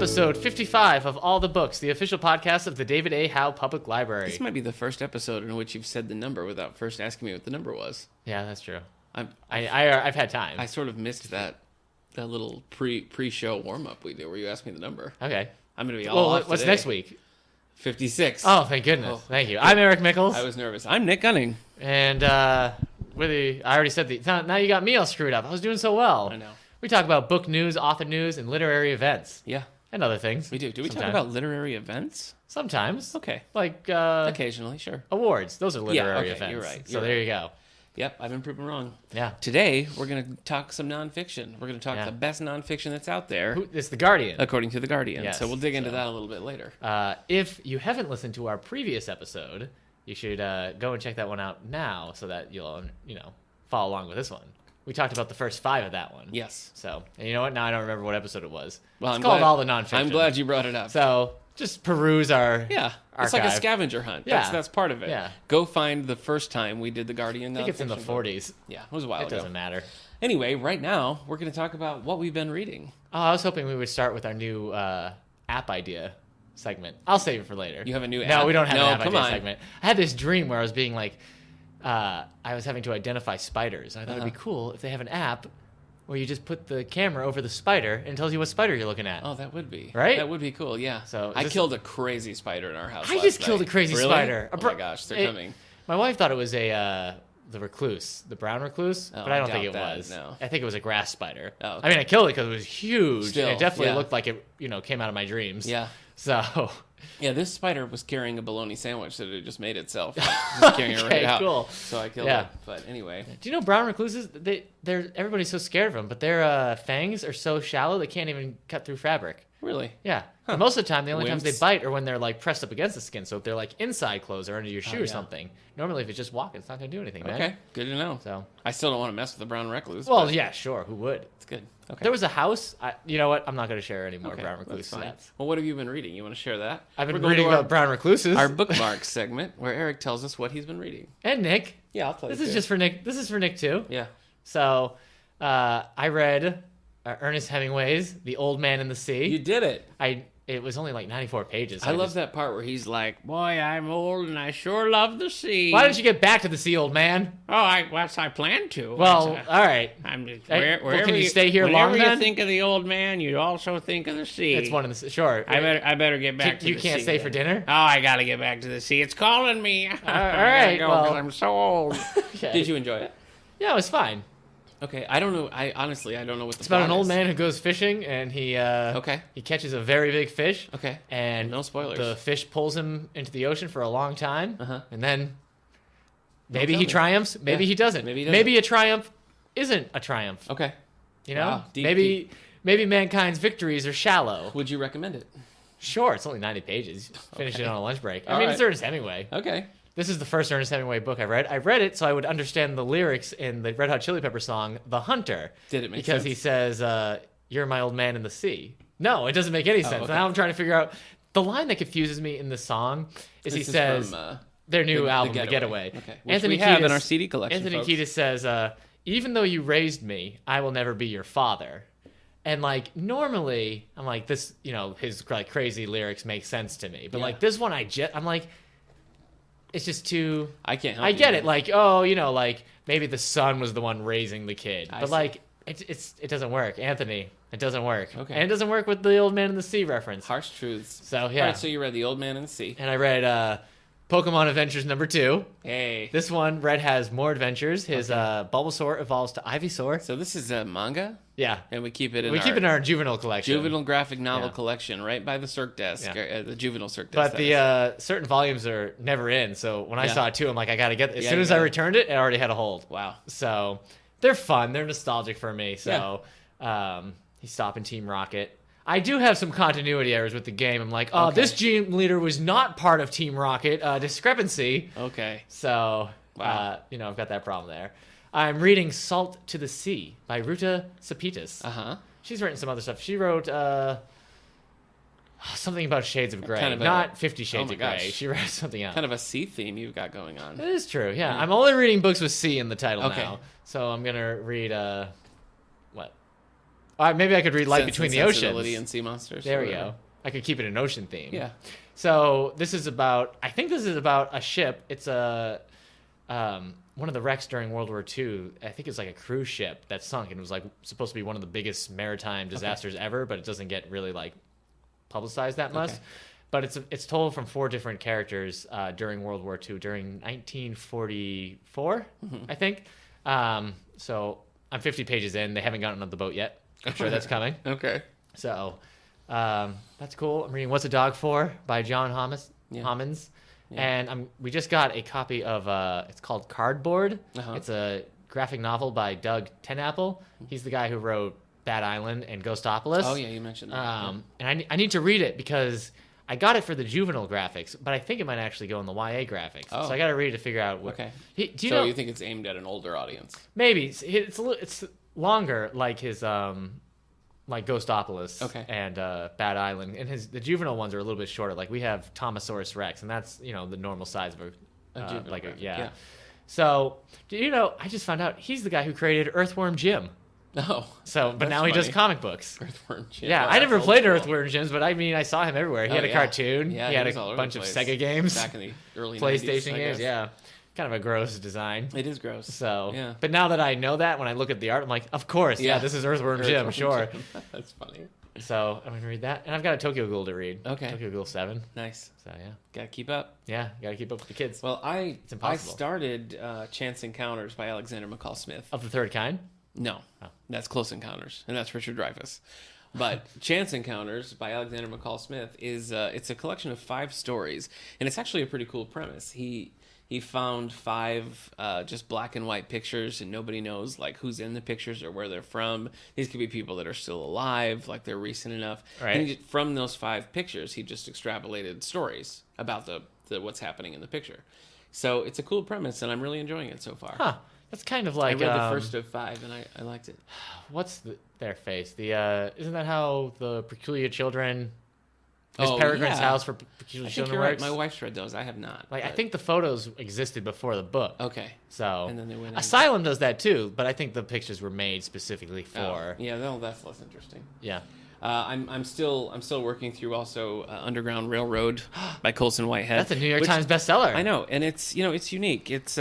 episode 55 of All the Books, the official podcast of the David A. Howe Public Library. This might be the first episode in which you've said the number without first asking me what the number was. Yeah, that's true. I've I've had time. I sort of missed that little pre-show warm-up we did where you asked me the number. Okay. I'm going to be all off what's today. next week? 56. Oh, thank goodness. Oh. Thank you. I'm Eric Mickles. I was nervous. I'm Nick Gunning. And I already said now you got me all screwed up. I was doing so well. I know. We talk about book news, author news, and literary events. Yeah. And other things. We do. Do we Sometimes. talk about literary events? Sometimes. Okay. Like Occasionally, sure. awards. Those are literary okay, events. you're right, So you're there you go. Yep, I've been proven wrong. Yeah. Today, we're going to talk some nonfiction. We're going to talk the best nonfiction that's out there, It's The Guardian. according to The Guardian. Yes, So we'll dig into that a little bit later. If you haven't listened to our previous episode, you should go and check that one out now so that you'll, follow along with this one. We talked about the first 5 of that one. Yes. So, and you know what? Now I don't remember what episode it was. Well, It's I'm called glad, All the Nonfiction. I'm glad you brought it up. So, just peruse our Yeah, archive. it's like a scavenger hunt. Yeah. That's part of it. Yeah. Go find the first time we did the Guardian. I think it's in the 40s. Yeah, it was a while It ago. doesn't matter. Anyway, right now we're going to talk about what we've been reading. Oh, I was hoping we would start with our new app idea segment. I'll save it for later. You have a new No, app? we don't have No, an app come idea on. segment. I had this dream where I was being like, I was having to identify spiders. I thought it'd be cool if they have an app where you just put the camera over the spider and it tells you what spider you're looking at. Oh, that would be Right? That would be cool. Yeah. So, I killed a crazy spider in our house. I last just killed night. a crazy Really? spider. Oh my gosh, they're coming. My wife thought it was the recluse, the brown recluse, Oh, but I don't I think it doubt that, was. no. I think it was a grass spider. Oh, I mean, I killed it because it was huge. Still, and it definitely yeah. looked like it, came out of my dreams. Yeah. So, Yeah, this spider was carrying a bologna sandwich that it just made itself. Just carrying it right Okay, out. cool. So I killed Yeah. it. But anyway. do you know brown recluses? Everybody's so scared of them, but their fangs are so shallow they can't even cut through fabric. Really? Yeah. And most of the time, the only times they Wimps. bite are when they're like pressed up against the skin. So if they're like inside clothes or under your shoe or yeah. something. Normally, if it's just walking, it's not going to do anything, man. Okay. Good to know. So, I still don't want to mess with the brown recluse. well, but yeah, sure. Who would? it's good. Okay. There was a house. You know what? I'm not going to share any more Okay, brown that's recluse fine. stats. Well, what have you been reading? You want to share that? I've been We're going reading to our- about brown recluses. our bookmark segment where Eric tells us what he's been reading. And Nick. Yeah, I'll tell This is just for Nick. This is for Nick too. Yeah. So, I read Ernest Hemingway's The Old Man in the Sea. You did it. It was only like 94 pages. I love that part where he's like, "Boy, I'm old and I sure love the sea." Why don't you get back to the sea, old man? Oh, I plan to. Well, all right. I'm just, Hey, well, wherever can you stay here long, Whenever then? you think of the old man, you also think of the sea. It's one in the sure. I better get back to You the can't sea stay then. for dinner. Oh, I gotta get back to the sea. It's calling me. all right, Go, well- 'cause I'm so old. Okay. Did you enjoy it? Yeah, it was fine. Okay, I don't know. I honestly don't know what the It's about an plot old is. man who goes fishing and he Okay. he catches a very big fish. Okay. And No spoilers. The fish pulls him into the ocean for a long time, Uh-huh. and then maybe tell he me. triumphs, maybe Yeah. he doesn't. Maybe he doesn't. Maybe a triumph isn't a triumph. Okay. You know, Wow, deep, maybe mankind's victories are shallow. Would you recommend it? Sure, it's only 90 pages. Finish it Okay. on a lunch break. I All mean, right. it's Ernest Hemingway. Okay. This is the first Ernest Hemingway book I read. I read it so I would understand the lyrics in the Red Hot Chili Pepper song "The Hunter." Did it make because sense? he says, "You're my old man in the sea." No, it doesn't make any sense. okay. Now I'm trying to figure out the line that confuses me in the song is he This is says from, their new The album, The Getaway. Getaway. Okay. Which we have in our CD collection, Anthony folks. Kiedis says, "Even though you raised me, I will never be your father." And like normally, I'm like this, his like crazy lyrics make sense to me, but Yeah. like this one, I'm like, it's just too. I can't help I you, get man. it, like like maybe the son was the one raising the kid, I but see. like it doesn't work, Anthony. It doesn't work. Okay. And it doesn't work with the Old Man in the Sea reference. Harsh truths. So yeah. All right, so you read The Old Man in the Sea. And I read Pokemon Adventures #2. Hey. This one, Red has more adventures. His Bulbasaur evolves to Ivysaur. So this is a manga, Yeah. and we keep it in We our keep it in our juvenile collection. juvenile graphic novel Yeah. collection right by the Cirque desk, Yeah. the juvenile Cirque desk. But that the is. certain volumes are never in. So when I Yeah. saw it too, I'm like, I got to get it. As Yeah, soon you as I gotta- returned it, it already had a hold. Wow. So they're fun. They're nostalgic for me. So he's stopping Team Rocket. I do have some continuity errors with the game. I'm like, Okay. this gym leader was not part of Team Rocket. Discrepancy. Okay. So, Wow. I've got that problem there. I'm reading Salt to the Sea by Ruta Sapitas. Uh-huh. She's written some other stuff. She wrote something about Shades of Grey. Kind of a- Not 50 Shades oh my of Grey. gosh. She wrote something else. Kind of a sea theme you've got going on. It is true, yeah. I'm only reading books with C in the title Okay. now. So I'm going to read, Maybe I could read Light Sense Between and the Sensibility Oceans. and Sea Monsters. There or we whatever. go. I could keep it an ocean theme. Yeah. So this is about. I think this is about a ship. It's a one of the wrecks during World War II. I think it's like a cruise ship that sunk, and it was like supposed to be one of the biggest maritime disasters ever, but it doesn't get really like publicized that much. Okay. But it's told from 4 different characters during World War II, during 1944, I think. So I'm 50 pages in. They haven't gotten on the boat yet. I'm sure that's coming. Okay. So that's cool. I'm reading What's a Dog For by John Hommins. Yeah. And we just got a copy of, it's called Cardboard. Uh-huh. It's a graphic novel by Doug TenNapple. He's the guy who wrote Bad Island and Ghostopolis. Oh, yeah, you mentioned that. And I need to read it because I got it for the juvenile graphics, but I think it might actually go in the YA graphics. Oh. So I got to read it to figure out what. Okay. Do you So know? you think it's aimed at an older audience? Maybe it's longer, like his like Ghostopolis and Bad Island, and the juvenile ones are a little bit shorter. Like we have Thomasaurus Rex, and that's the normal size of A juvenile like graphic, yeah. yeah. So do you know? I just found out he's the guy who created Earthworm Jim. Oh. So, but that's now he does funny. comic books. Earthworm Jim. Yeah, Oh, I never that's played old school. Earthworm Jims, but I mean, I saw him everywhere. He Oh, had a yeah. cartoon. Yeah, he had was all a over bunch the of place. Sega games, Back in the early 90s, PlayStation I games. guess. Yeah, kind of a gross design. It is gross. So, yeah. But now that I know that, when I look at the art, I'm like, of course, yeah, this is Earthworm Jim, sure. Jim. That's funny. So I'm gonna read that, and I've got a Tokyo Ghoul to read. Okay. Tokyo Ghoul 7. Nice. So yeah, Gotta keep up. gotta keep up with the kids. Well, I impossible. started Chance Encounters by Alexander McCall Smith. Of the third kind. No, that's Close Encounters, and that's Richard Dreyfuss. But Chance Encounters by Alexander McCall Smith is it's a collection of 5 stories, and it's actually a pretty cool premise. He found 5 just black and white pictures, and nobody knows like who's in the pictures or where they're from. These could be people that are still alive, like they're recent enough. Right. And from those 5 pictures, he just extrapolated stories about the what's happening in the picture. So it's a cool premise, and I'm really enjoying it so far. Huh. That's kind of like I read the first of 5, and I liked it. What's their face? The isn't that how the Peculiar Children? Miss Peregrine's yeah. House for Peculiar I think Children you're right. works. My wife's read those. I have not. Like I but- think the photos existed before the book. Okay. So And then they went in. Asylum does that too, but I think the pictures were made specifically for. Oh, yeah, no, that's less interesting. Yeah. I'm still working through also Underground Railroad by Colson Whitehead. That's a New York which- Times bestseller. I know, and it's it's unique. It's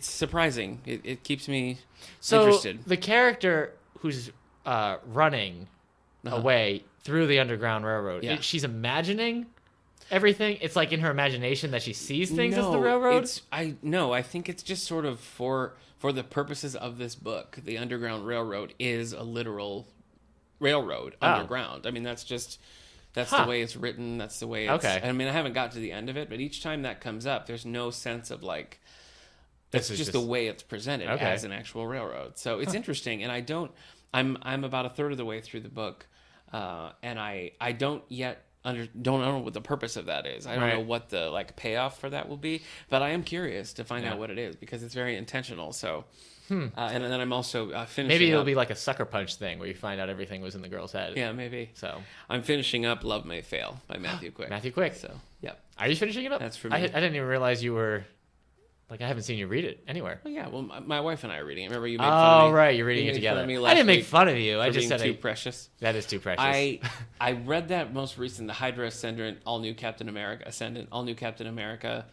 surprising. It keeps me So interested. the character who's running away through the Underground Railroad, Yeah. she's imagining everything. It's like in her imagination that she sees things as the railroad. I think it's just sort of for the purposes of this book, the Underground Railroad is a literal railroad underground. I mean, that's the way it's written. That's the way it's. Okay. I mean, I haven't got to the end of it, but each time that comes up, there's no sense of like. This That's is just just- the way it's presented as an actual railroad. So it's interesting, and I'm about a third of the way through the book, and I don't yet don't know what the purpose of that is. I don't know what the like payoff for that will be, but I am curious to find out what it is because it's very intentional. So, and then I'm also finishing. Maybe it'll up- be like a sucker punch thing where you find out everything was in the girl's head. Yeah, maybe. So I'm finishing up Love May Fail by Matthew Quick. Matthew Quick. So, yep. Are you finishing it up? That's for I me. didn't even realize you were. Like I haven't seen you read it anywhere. Well, yeah. Well, my wife and I are reading it. Remember you made Oh fun of me? right, you're reading You it made together. fun of me I last didn't make week fun of you. I for just being said too precious. that is too precious. I read that most recent, the Hydra Ascendant, All New Captain America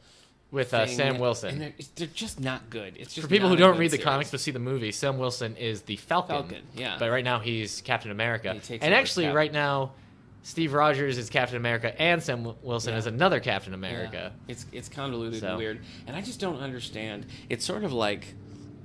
with thing, Sam Wilson. and they're just not good. It's just For people not who a don't good read the series. comics but see the movie, Sam Wilson is the Falcon. Yeah. But right now he's Captain America. He takes And over actually, Cap. right now, Steve Rogers is Captain America, and Sam Wilson is another Captain America. Yeah. It's convoluted So. and weird, and I just don't understand. It's sort of like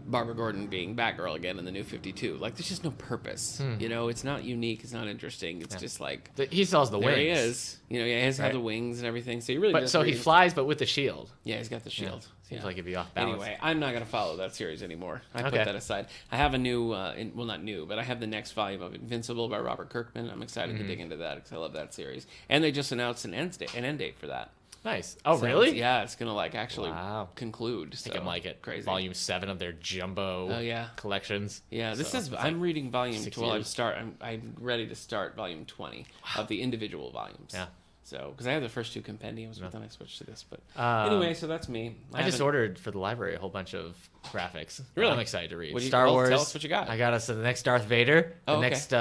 Barbara Gordon being Batgirl again in the New 52. Like there's just no purpose. You know, it's not unique. It's not interesting. It's just like He still has the there wings. he is. You know, he has Right. the wings and everything. So he really. But just so he reads- flies, but with the shield. Yeah, he's got the shield. Seems Yeah. like it'd be off balance. Anyway, I'm not going to follow that series anymore. I put Okay. that aside. I have a new, well, not new, but I have the next volume of Invincible by Robert Kirkman. I'm excited to dig into that because I love that series. And they just announced an end date for that. Nice. Oh, So really? yeah, it's going to like actually Wow. conclude. I think I'm like it. Crazy. Volume 7 of their jumbo Oh, yeah. collections. Yeah, this So is. it's I'm like reading volume 6 12. years. I'm ready to start volume 20 of the individual volumes. Yeah. So, because I had the first two compendiums, but then I switched to this. But Um, anyway, so that's me. I just haven't- ordered for the library a whole bunch of graphics. Really? I'm excited to read. What do you- Star well, Wars. tell us what you got. I got us the next Darth Vader, the Oh, okay. next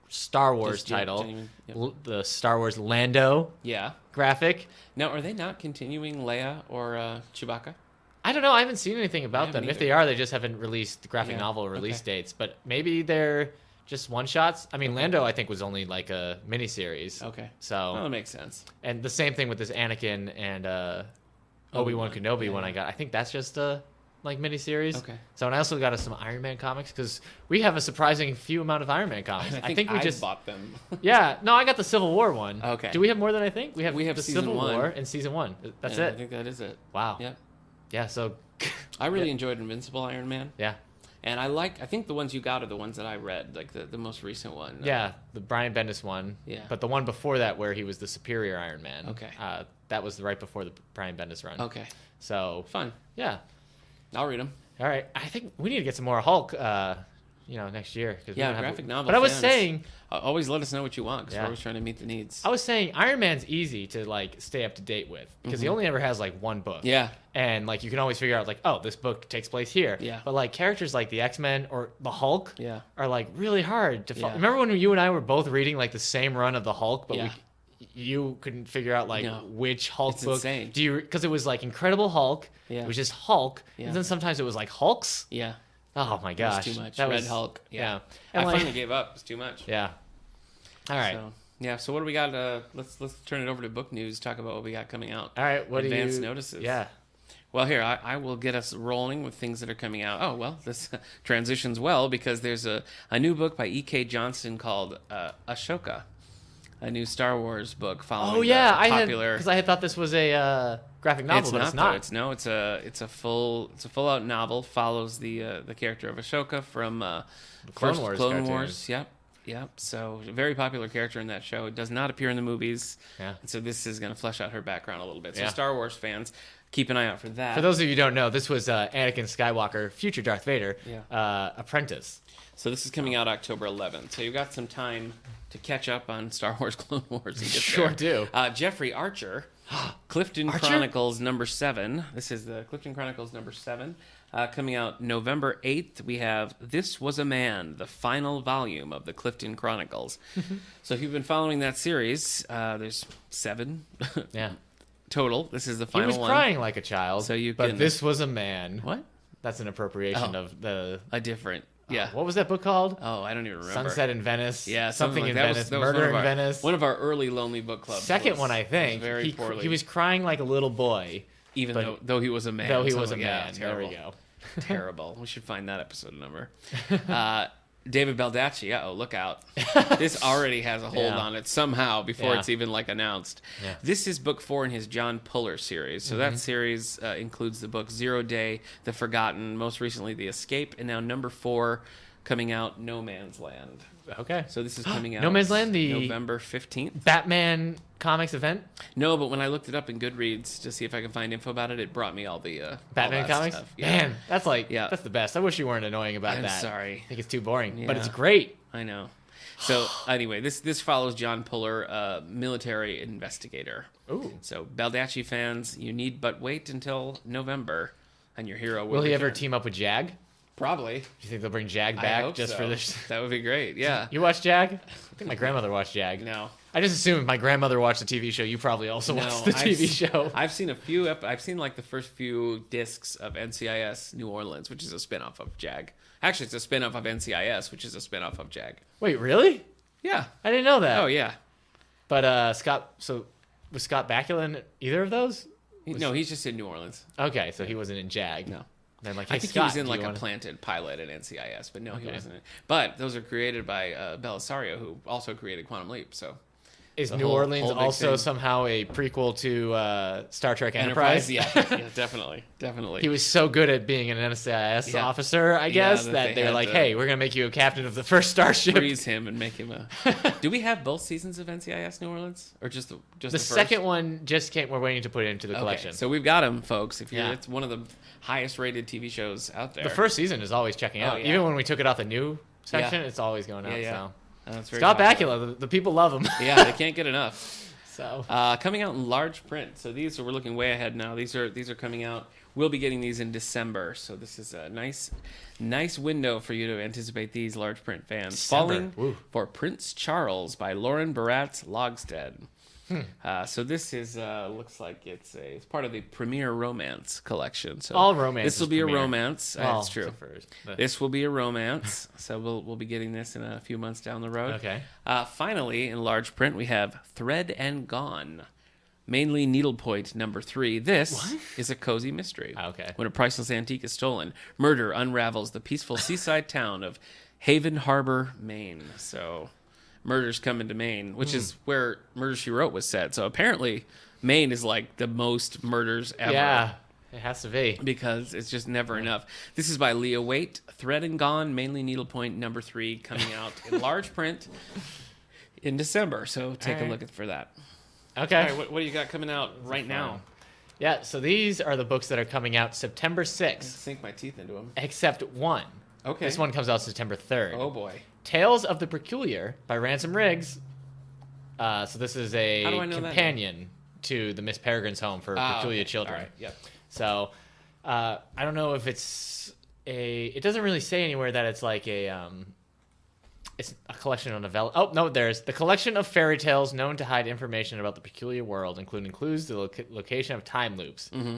Star Wars Just, yeah, title, genuine- yep. the Star Wars Lando Yeah. graphic. Now, are they not continuing Leia or Chewbacca? I don't know. I haven't seen anything about them. haven't If either. they are, they just haven't released graphic Yeah, novel release okay. dates. But maybe they're just one shots. I mean, Lando, I think, was only like a miniseries. Okay. So, Well, that makes sense. and the same thing with this Anakin and Obi-Wan Kenobi Yeah, one yeah. I got. I think that's just a like miniseries. Okay. So, and I also got us some Iron Man comics because we have a surprising few amount of Iron Man comics. I think we I just bought them. yeah. No, I got the Civil War one. Okay. Do we have more than I think? We have the season Civil 1. War and season 1. That's Yeah, it. I think that is it. Wow. Yeah. Yeah. So. I really enjoyed Invincible Iron Man. Yeah. And I think the ones you got are the ones that I read, like the most recent one. Yeah, the Brian Bendis one. Yeah. But the one before that, where he was the superior Iron Man. Okay. That was right before the Brian Bendis run. Okay. So Fun. yeah. I'll read them. All right. I think we need to get some more Hulk. Next year. 'Cause we Yeah, don't have- graphic novel. But I was fans. saying, Always let us know what you want because Yeah. we're always trying to meet the needs. I was saying, Iron Man's easy to like stay up to date with because he only ever has like one book. Mm-hmm. Yeah. And like you can always figure out like, oh, this book takes place here. Yeah. But like characters like the X-Men or the Hulk. Yeah. Are like really hard to follow. Yeah. Remember when you and I were both reading like the same run of the Hulk, but Yeah. you couldn't figure out like No. which Hulk It's book insane. do you because it was like Incredible Hulk, Yeah. it was just Hulk, Yeah. and then sometimes it was like Hulks. Yeah. Oh my It gosh, was too much. That Red was, Hulk. Yeah, I and like, finally gave up. It's too much. yeah. All right, So, yeah. So what do we got? Let's turn it over to book news. Talk about what we got coming out. all right. What Advance do you notices. Yeah, Well, here I will get us rolling with things that are coming out. Oh well, this transitions well because there's a new book by E.K. Johnston called Ashoka, a new Star Wars book following. oh yeah, the popular. because I had thought this was a graphic novel, but it's not. though. It's a full out novel. Follows the character of Ashoka from Clone first Wars Clone cartoons. Wars. Yep. So a very popular character in that show. It does not appear in the movies. Yeah. And so this is going to flesh out her background a little bit. So Yeah. Star Wars fans, keep an eye out for that. For those of you who don't know, this was Anakin Skywalker, future Darth Vader, apprentice. So this is coming out October 11th. So you've got some time to catch up on Star Wars Clone Wars. And get Sure there. do. Jeffrey Archer, Clifton Archer? Chronicles number 7. This is the Clifton Chronicles number 7. Coming out November 8th, we have This Was a Man, the final volume of the Clifton Chronicles. So if you've been following that series, there's 7 Yeah. total. This is the He final was one. crying like a child, So you but can- this was a man. What? That's an appropriation Oh. of the... A different. Yeah. What was that book called? Oh, I don't even remember. Sunset in Venice. Yeah, Something like in that. Venice. That was Murder one in of our- Venice. One of our early Lonely Book Clubs. Second was- one, I think. was very poorly. He was crying like a little boy, even but- though he was a man. though he So, was a yeah, man. There we terrible. go. Terrible. We should find that episode number. David Baldacci. Look out. This already has a hold Yeah. on it somehow before Yeah. it's even like announced. Yeah. Mm-hmm. This is book 4 in his John Puller series. So that series includes the book Zero Day, The Forgotten, most recently The Escape, and now number 4 coming out, No Man's Land. Okay. So this is coming out No Man's Land, the- November 15th. Batman comics event. No, but when I looked it up in Goodreads to see if I could find info about it, it brought me all the Batman all that comics. stuff. Yeah. Man, that's like Yeah. that's the best. I wish you weren't annoying about I'm that. sorry. I think it's too boring, but Yeah. it's great. I know. So anyway, this follows John Puller, military investigator. Ooh. So Baldacci fans, you need but wait until November, and your hero will. Will he ever return. team up with Jag? Do Probably. you think they'll bring Jag I back hope just so. for this? That would be great. Yeah. You watch Jag? I think my grandmother watched Jag. No. I just assumed my grandmother watched the TV show. You probably also watched the I've TV s- show. I've seen a few. I've seen like the first few discs of NCIS New Orleans, which is a spinoff of Jag. Actually, it's a spinoff of NCIS, which is a spinoff of Jag. Wait, really? Yeah. I didn't know that. Oh yeah. But Scott, so was Scott Bakula in either of those? No, he's just in New Orleans. Okay, so he wasn't in Jag. No. Then like, I hey, think Scott, he was in do like you a wanna- planted pilot at NCIS, but no, he Okay. wasn't. But those are created by Belisario, who also created Quantum Leap. So Is the New whole Orleans big also thing. somehow a prequel to Star Trek Enterprise? yeah, definitely. He was so good at being an NCIS Yeah. officer, I guess, that that they they're had like, to- hey, we're going to make you a captain of the first starship. freeze him and make him a. Do we have both seasons of NCIS New Orleans, or just the The first? second one just came. We're waiting to put it into the Okay, collection. so we've got him, folks. If you're, Yeah. it's one of the highest rated TV shows out there. The first season is always checking out. Oh, yeah. Even when we took it off the new section, Yeah. it's always going out. Yeah, yeah. So It's very Scott popular. Bakula, the people love him. Yeah, they can't get enough. So Coming out in large print. So we're looking way ahead now. These are coming out. We'll be getting these in December. So this is a nice window for you to anticipate these large print fans. December. Falling Woo. for Prince Charles by Lauren Baratz Logstead. So this is looks like it's part of the Premier Romance collection. So all romance. this will be Premier. a romance. Well, That's true. except for- but- This will be a romance. So we'll be getting this in a few months down the road. Okay. Finally, in large print, we have Thread and Gone. Mainly needlepoint number 3. This is a cozy mystery. Okay. When a priceless antique is stolen, murder unravels the peaceful seaside town of Haven Harbor, Maine. So, murders come into Maine, which is where Murder, She Wrote was set. So, apparently, Maine is like the most murders ever. Yeah, it has to be. Because it's just never enough. This is by Leah Waite. Thread and Gone, mainly needlepoint number 3, coming out in large print in December. So, take a right. look for that. Okay. All right, what do you got coming out right now? Yeah, so these are the books that are coming out September 6th, Sink my teeth into them. except one. Okay. This one comes out September 3rd. Oh boy. Tales of the Peculiar by Ransom Riggs. So this is How do I a know that companion to the Miss Peregrine's Home for Peculiar okay. Children. All right. Yep. So I don't know if it doesn't really say anywhere that it's like it's a collection of novella. Oh, no, there's the collection of fairy tales known to hide information about the peculiar world, including clues to the location of time loops. Mm-hmm.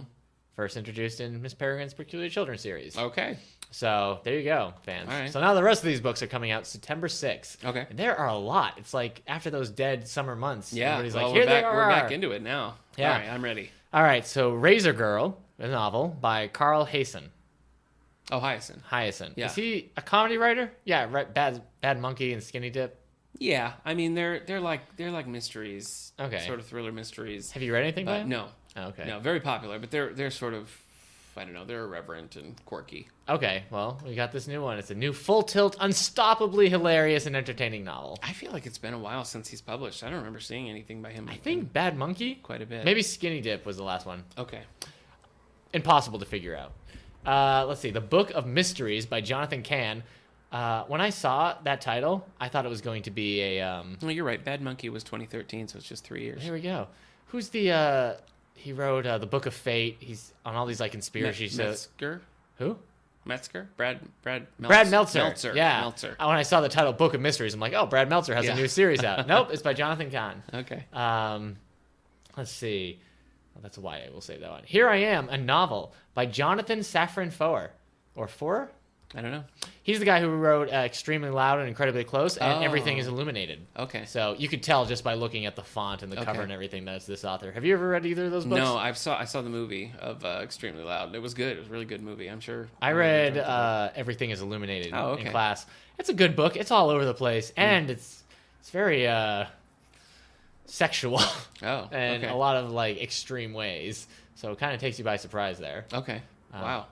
First introduced in Miss Peregrine's Peculiar Children series. Okay. So there you go, fans. All right. So now the rest of these books are coming out September 6th. Okay. And there are a lot. It's like after those dead summer months. Yeah. Everybody's Well, like, here they are. we're back into it now. Yeah. All right, I'm ready. All right, so Razor Girl, a novel by Carl Hyacin. Oh, Hyacinth. Yeah. Is he a comedy writer? Yeah, right. Bad Monkey and Skinny Dip. Yeah. I mean, they're like mysteries. Okay. Sort of thriller mysteries. Have you read anything by him? No. Oh, okay. No, very popular, but they're sort of, I don't know, they're irreverent and quirky. Okay, well, we got this new one. It's a new full tilt, unstoppably hilarious and entertaining novel. I feel like it's been a while since he's published. I don't remember seeing anything by him. I think Bad Monkey? quite a bit. Maybe Skinny Dip was the last one. Okay. Impossible to figure out. Let's see. The Book of Mysteries by Jonathan Cann. When I saw that title, I thought it was going to be a... No, you're right. Bad Monkey was 2013, so it's just 3 years. Here we go. Who's the... he wrote The Book of Fate. He's on all these like conspiracy shows. Metzger? Who? Metzger? Brad Meltzer. Brad Meltzer. Meltzer. Yeah. Meltzer. When I saw the title Book of Mysteries, I'm like, oh, Brad Meltzer has Yeah. a new series out. Nope, it's by Jonathan Cann. Okay. Let's see. Oh, that's a YA. We'll save that one. Here I Am, a novel by Jonathan Safran Foer. Or Foer? I don't know. He's the guy who wrote Extremely Loud and Incredibly Close, and Oh. Everything is Illuminated. Okay. So you could tell just by looking at the font and the cover Okay. and everything that it's this author. Have you ever read either of those books? No, I saw the movie of Extremely Loud. It was good. It was a really good movie. I'm sure. I read Everything is Illuminated Oh, okay. in class. It's a good book. It's all over the place, and it's very sexual Oh. in okay. a lot of like extreme ways. So it kind of takes you by surprise there. Okay. Wow.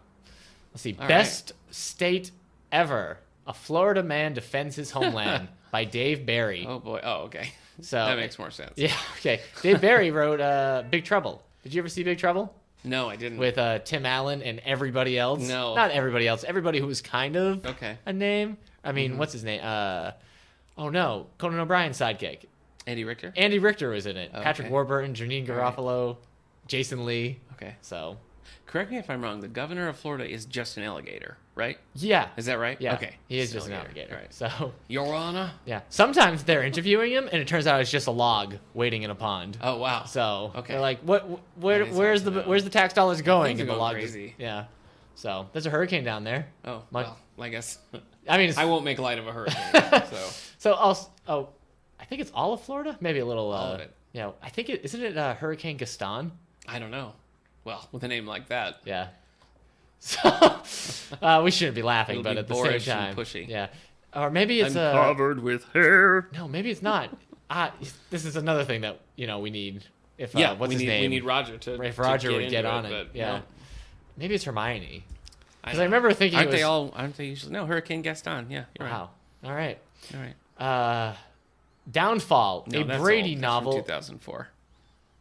Let's see. All Best State Ever. A Florida Man Defends His Homeland by Dave Barry. Oh boy. Oh, okay. So That makes more sense. Yeah, okay. Dave Barry wrote Big Trouble. Did you ever see Big Trouble? No, I didn't. With Tim Allen and everybody else? No. Not everybody else. Everybody who was kind of Okay. a name. I mean, what's his name? Oh no, Conan O'Brien's sidekick. Andy Richter. Andy Richter was in it. Okay. Patrick Warburton, Janine All right. Garofalo, Jason Lee. Okay. So, Correct me if I'm wrong. The governor of Florida is just an alligator, right? yeah. Is that right? Yeah. Okay. He is just an alligator. Right. So, Your Honor. yeah. Sometimes they're interviewing him, and it turns out it's just a log waiting in a pond. Oh wow. So Okay. they're like, where's awesome, though. the tax dollars going? Things are And the going log crazy. yeah. So there's a hurricane down there. Oh My- well. I guess I mean, it's, I won't make light of a hurricane. so also, I think it's all of Florida. Maybe a little. All of it. Yeah, I think isn't it Hurricane Gaston? I don't know. Well, with a name like that. Yeah. So we shouldn't be laughing, It'll but be at the same boorish and time, pushy. yeah. Or maybe it's covered with hair. no, maybe it's not. This is another thing that we need. If Yeah, what's we his need name? we need Roger to If Roger to would get into on it, but yeah. no. Maybe it's Hermione. Because know. I remember thinking, Aren't it was, they all? Aren't they usually? No, Hurricane Gaston. Yeah, you're Wow. All right. right. All right. Downfall, No, a that's Brady old. That's from novel. 2004.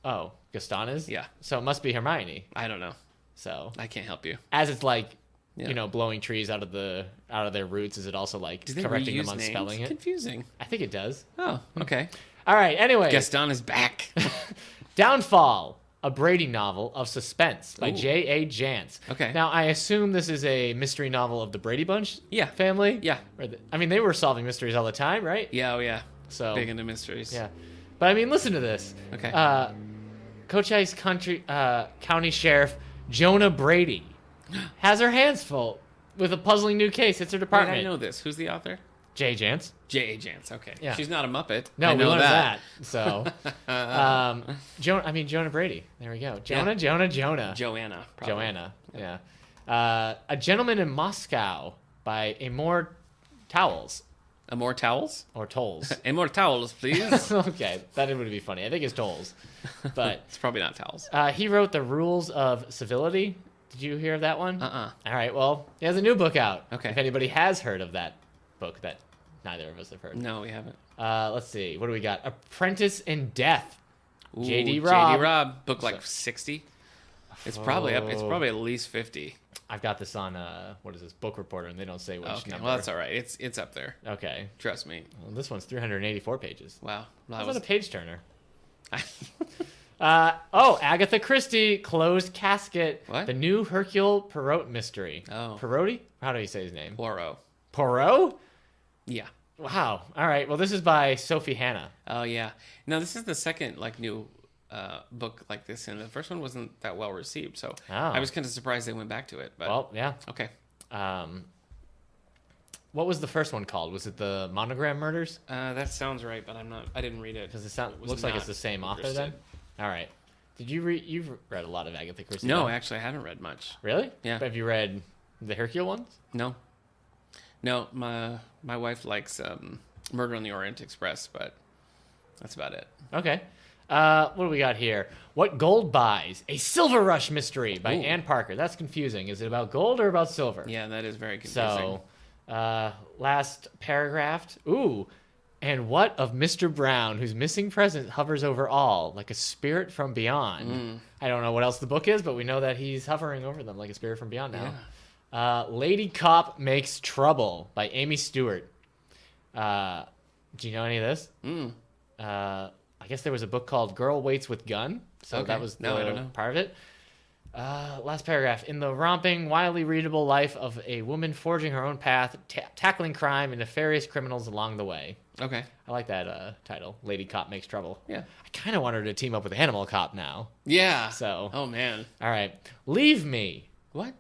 Oh, Gaston is? Yeah. So it must be Hermione. I don't know. So I can't help you. as it's like, Yeah. blowing trees out of their roots, is it also like Do they correcting them reuse on names? spelling it? Confusing. I think it does. Oh, okay. All right. Anyway, Gaston is back. Downfall, a Brady novel of suspense by Ooh. J.A. Jance. Okay. Now, I assume this is a mystery novel of the Brady Bunch Yeah. family? Yeah. I mean, they were solving mysteries all the time, right? Yeah, oh yeah. So, Big into mysteries. yeah. But, I mean, listen to this. Okay. Cochise County Sheriff Jonah Brady has her hands full with a puzzling new case. It's her Wait, department. I know this. Who's the author? J. Jance. J.A. Jance. Okay. Yeah. She's not a Muppet. No, I we know learned that. So, Jonah Brady. There we go. Jonah. Joanna. Probably. Joanna. Yeah. A Gentleman in Moscow by Amor Towles. More towels? Or Tolls. And more towels, please. Okay, that would be funny. I think it's Tolls. But It's probably not towels. he wrote The Rules of Civility. Did you hear of that one? Uh-uh. All right, well, he has a new book out. Okay. If anybody has heard of that book that neither of us have heard. No, we haven't. Let's see. What do we got? Apprentice in Death. Ooh, J.D. Robb. J.D. Robb. Book like 60. It's probably up. It's probably at least 50. I've got this on, what is this, Book Reporter, and they don't say which Okay, number. well, that's all right. It's up there. Okay. Trust me. Well, this one's 384 pages. Wow. How's that a page turner? Agatha Christie, Closed Casket. What? The new Hercule Poirot mystery. Oh. Poirot? How do you say his name? Poirot. Poirot? Yeah. Wow. All right. Well, this is by Sophie Hannah. Oh yeah. No, this is the second new book like this, and the first one wasn't that well received. So Oh. I was kind of surprised they went back to it. But Well, yeah. okay. What was the first one called? Was it the Monogram Murders? That sounds right, but I didn't read it. Because it Was looks like it's not the same author interested. then. All right. Did you read? You've read a lot of Agatha Christie. No, then? actually, I haven't read much. Really? Yeah. But have you read the Hercule ones? No. My wife likes Murder on the Orient Express, but that's about it. Okay. What do we got here? What Gold Buys? A Silver Rush Mystery by Ooh. Ann Parker. That's confusing. Is it about gold or about silver? Yeah, that is very confusing. So, last paragraph. Ooh. And what of Mr. Brown, whose missing presence hovers over all, like a spirit from beyond? I don't know what else the book is, but we know that he's hovering over them like a spirit from beyond now. Lady Cop Makes Trouble by Amy Stewart. Do you know any of this? I guess there was a book called Girl Waits with Gun. So Okay. that was No, I don't know. part of it. Last paragraph. In the romping, wildly readable life of a woman forging her own path, tackling crime and nefarious criminals along the way. Okay. I like that title, Lady Cop Makes Trouble. Yeah. I kind of want her to team up with Animal Cop now. Yeah. So, Oh man. all right. Leave Me. What?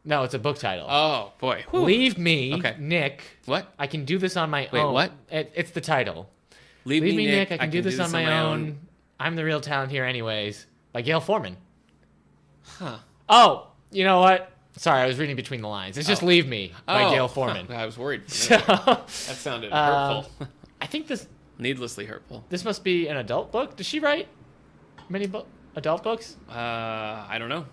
No, it's a book title. Oh boy. Whew. Leave Me, Okay. Nick. What? I can do this on my Wait, own. what? It's the title. Leave Me, Nick. I can do this on my own. I'm the real talent here, anyways. By Gail Foreman. Huh. Oh, you know what? Sorry, I was reading between the lines. It's just Oh. Leave Me by Oh. Gail Foreman. I was worried. So, That sounded hurtful. I think this Needlessly hurtful. must be an adult book. Does she write many adult books? I don't know.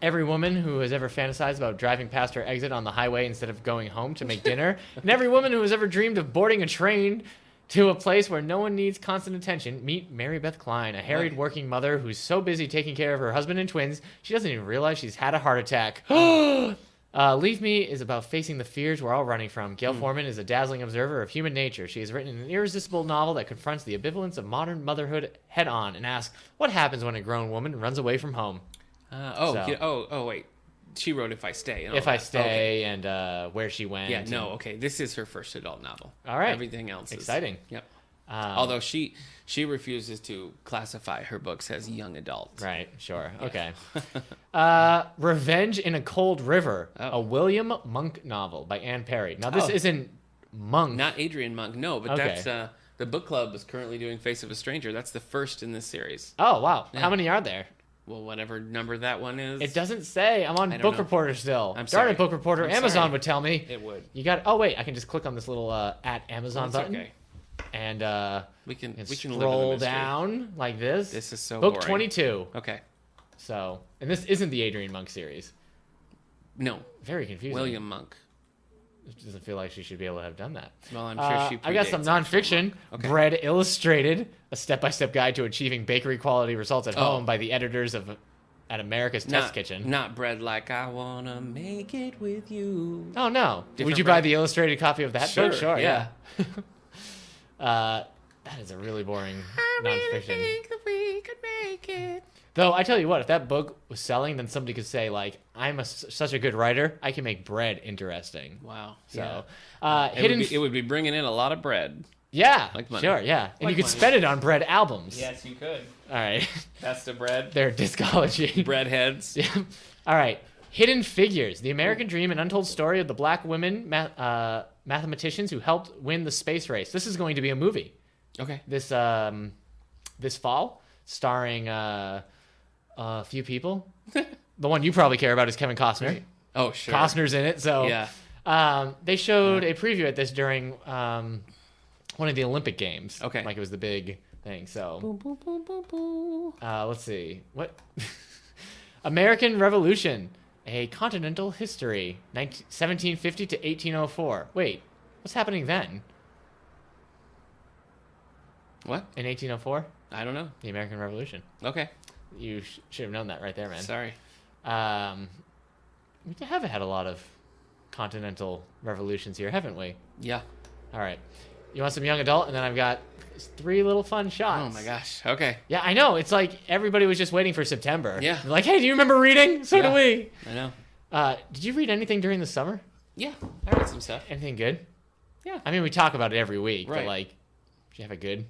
Every woman who has ever fantasized about driving past her exit on the highway instead of going home to make dinner, and every woman who has ever dreamed of boarding a train to a place where no one needs constant attention. Meet Mary Beth Klein, a harried What? working mother who's so busy taking care of her husband and twins, she doesn't even realize she's had a heart attack. Leave Me is about facing the fears we're all running from. Gail Foreman is a dazzling observer of human nature. She has written an irresistible novel that confronts the ambivalence of modern motherhood head on and asks, what happens when a grown woman runs away from home? So- Wait. She wrote If I Stay. And all If I that. Stay and Where She Went. Yeah, and- no, okay. This is her first adult novel. All right. Everything else is Exciting. Yep. Although she refuses to classify her books as young adult. Right, sure. Okay. Revenge in a Cold River, Oh. a William Monk novel by Anne Perry. Now, this Oh. isn't Monk. Not Adrian Monk, no, but Okay. that's the book club is currently doing Face of a Stranger. That's the first in this series. Oh, wow. Yeah. How many are there? Well, whatever number that one is. It doesn't say. I'm on I don't Book know. Reporter still. I'm Darn sorry. it, Book Reporter. I'm Amazon sorry. would tell me. It would. You got. Oh wait, I can just click on this little at Amazon That's button okay. and We can and live in the scroll mystery. down like this. This is so Book boring. 22. Okay. So, and this isn't the Adrian Monk series. No, Very confusing. William Monk. It doesn't feel like she should be able to have done that. Well, I'm sure she. I got some predates nonfiction. Okay. Bread Illustrated, a step-by-step guide to achieving bakery quality results at Oh. home by the editors of at America's Test Kitchen. Not bread like I wanna make it with you. Oh no! Different Would you buy bread. the illustrated copy of that book? Sure, yeah. That is a really boring nonfiction. that we could make it. Though I tell you what, if that book was selling, then somebody could say like, "I'm such a good writer, I can make bread interesting." Wow. So, yeah. hidden. It would be bringing in a lot of bread. Yeah, Like money. sure, yeah, and Like you could money. spend it on bread albums. Yes, you could. All right, That's the bread. they're discology. Bread heads. Yeah. All right. Hidden Figures: The American Dream, an untold story of the black women mathematicians who helped win the space race. This is going to be a movie Okay. this fall, starring a few people. The one you probably care about is Kevin Costner. Oh, sure. Costner's in it, so Yeah. they showed a preview at this during one of the Olympic Games. Okay. Like it was the big thing. So Boom, boom, boom, boom, boom. let's see. What? American Revolution, a continental history, 1750 to 1804. Wait, what's happening then What? in 1804? I don't know. The American Revolution. Okay. You should have known that right there, man. Sorry. We have had a lot of continental revolutions here, haven't we? Yeah. All right. You want some young adult? And then I've got 3 little fun shots. Oh my gosh. Okay. Yeah, I know. It's like everybody was just waiting for September. Yeah. They're like, hey, do you remember reading? So do Yeah. we. I know. Did you read anything during the summer? Yeah. I read some stuff. Anything good? Yeah. I mean, we talk about it every week, but Right. like, did you have a good?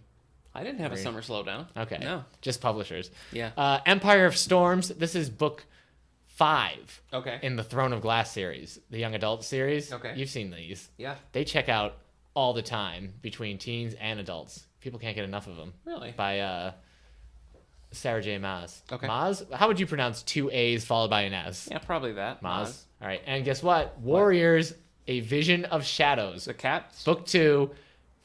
I didn't have a Read. summer slowdown. Okay. No. Just publishers. Yeah. Empire of Storms. This is book 5 Okay. in the Throne of Glass series, the young adult series. Okay. You've seen these. Yeah. They check out all the time between teens and adults. People can't get enough of them. Really? By Sarah J. Maas. Okay. Maas? How would you pronounce 2 A's followed by an S? Yeah, probably that. Maas. All right. And guess what? Warriors, A Vision of Shadows. The cats. Book 2,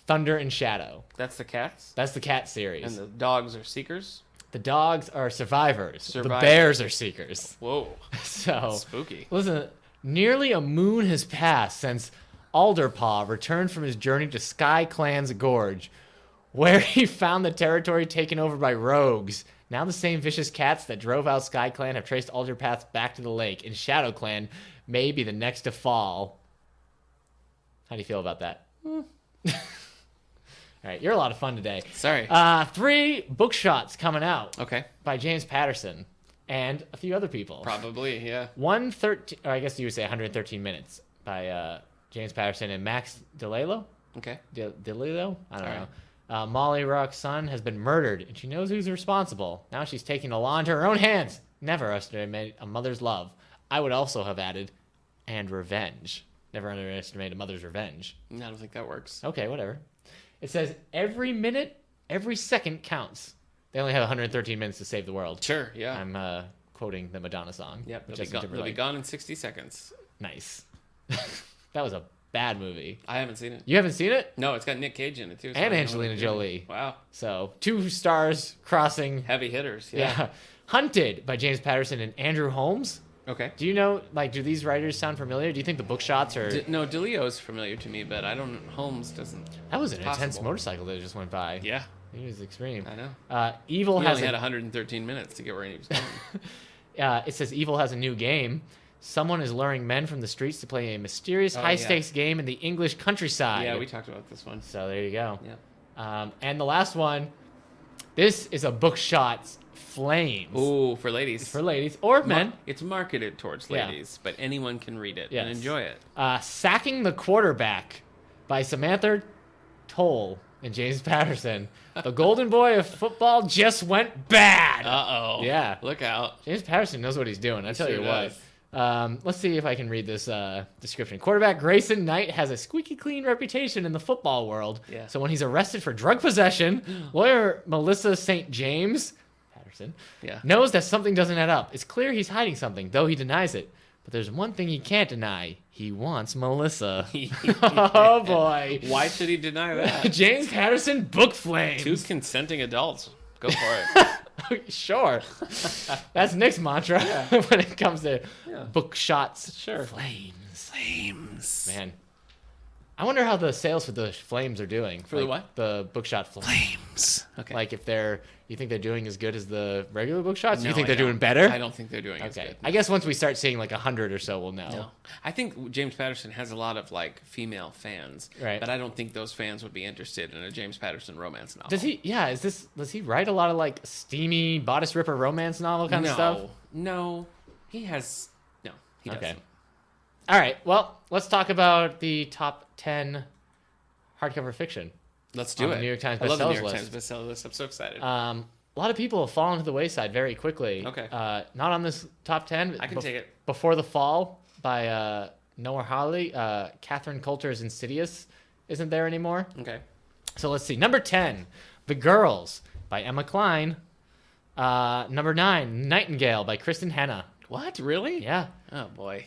Thunder and Shadow. That's the cats. That's the cat series. And the dogs are seekers. The dogs are survivors. The Survivors. bears are seekers. Whoa. So, Spooky. listen, nearly a moon has passed since Alderpaw returned from his journey to Sky Clan's Gorge, where he found the territory taken over by rogues. Now the same vicious cats that drove out Sky Clan have traced Alderpath back to the lake, and Shadow Clan may be the next to fall. How do you feel about that? All right, you're a lot of fun today. Sorry. 3 book shots coming out Okay. by James Patterson and a few other people. Probably, yeah. 113, or I guess you would say 113 minutes by James Patterson and Max DeLillo. Okay. DeLillo? I don't All know. Molly Rock's son has been murdered, and she knows who's responsible. Now she's taking the law into her own hands. Never underestimate a mother's love. I would also have added, and revenge. Never underestimate a mother's revenge. I don't think that works. Okay, whatever. It says every minute, every second counts. They only have 113 minutes to save the world. Sure, yeah. I'm quoting the Madonna song. Yep, with they'll Justin be Timberlake. gone in 60 seconds. Nice. That was a bad movie. I haven't seen it. You haven't seen it? No, it's got Nick Cage in it, too. so And I know Angelina what they're doing. Jolie. Wow. So 2 stars crossing. Heavy hitters, Yeah. yeah. Hunted by James Patterson and Andrew Holmes. Okay. Do you know, like, do these writers sound familiar? Do you think the book shots are... No, DeLeo's familiar to me, but I don't. Holmes doesn't. That was an intense possible. motorcycle that just went by. Yeah, It was extreme. I know. Evil He has only had a, 113 minutes to get where he was going. it says Evil has a new game. Someone is luring men from the streets to play a mysterious Oh, high-stakes game in the English countryside. yeah, we talked about this one. So there you go. Yeah. And the last one, this is a book shot, Flames. Ooh, for ladies. For ladies or men. It's marketed towards Yeah. ladies, but anyone can read it Yes. and enjoy it. Sacking the Quarterback by Samantha Toll and James Patterson. The golden boy of football just went bad. Uh-oh. Yeah. Look out. James Patterson knows what he's doing. I tell sure you what. does. Let's see if I can read this description. Quarterback Grayson Knight has a squeaky clean reputation in the football world. Yeah. So when he's arrested for drug possession, lawyer Melissa St. James Patterson Yeah. knows that something doesn't add up. It's clear he's hiding something, though he denies it. But there's one thing he can't deny. He wants Melissa. Oh, boy. Why should he deny that? James Patterson, book flames. 2 consenting adults. Go for it. Sure. That's Nick's mantra when it comes to Yeah. book shots. Sure. Flames. Flames. Man, I wonder how the sales for the Flames are doing. For the what? The Bookshot Flames. Okay. Like if you think they're doing as good as the regular Bookshots? No, You think I they're doing don't. better? I don't think they're doing as Okay. good. I guess once we start seeing like 100 or so, we'll know. No. I think James Patterson has a lot of like female fans, Right. but I don't think those fans would be interested in a James Patterson romance novel. Does he? Yeah. Does he write a lot of like steamy bodice ripper romance novel kind of stuff? No, he has. No, he doesn't. Okay. All right. Well, let's talk about the top 10 hardcover fiction. Let's do On it. the New York Times I love the New bestsellers York list. Times bestseller list. I'm so excited. A lot of people have fallen to the wayside very quickly. Okay. Not on this top 10. I can take it. Before the Fall by Noah Hawley. Catherine Coulter's Insidious isn't there anymore. Okay. So let's see. Number 10, The Girls by Emma Klein. Number 9, Nightingale by Kristen Hanna. What? Really? Yeah. Oh boy.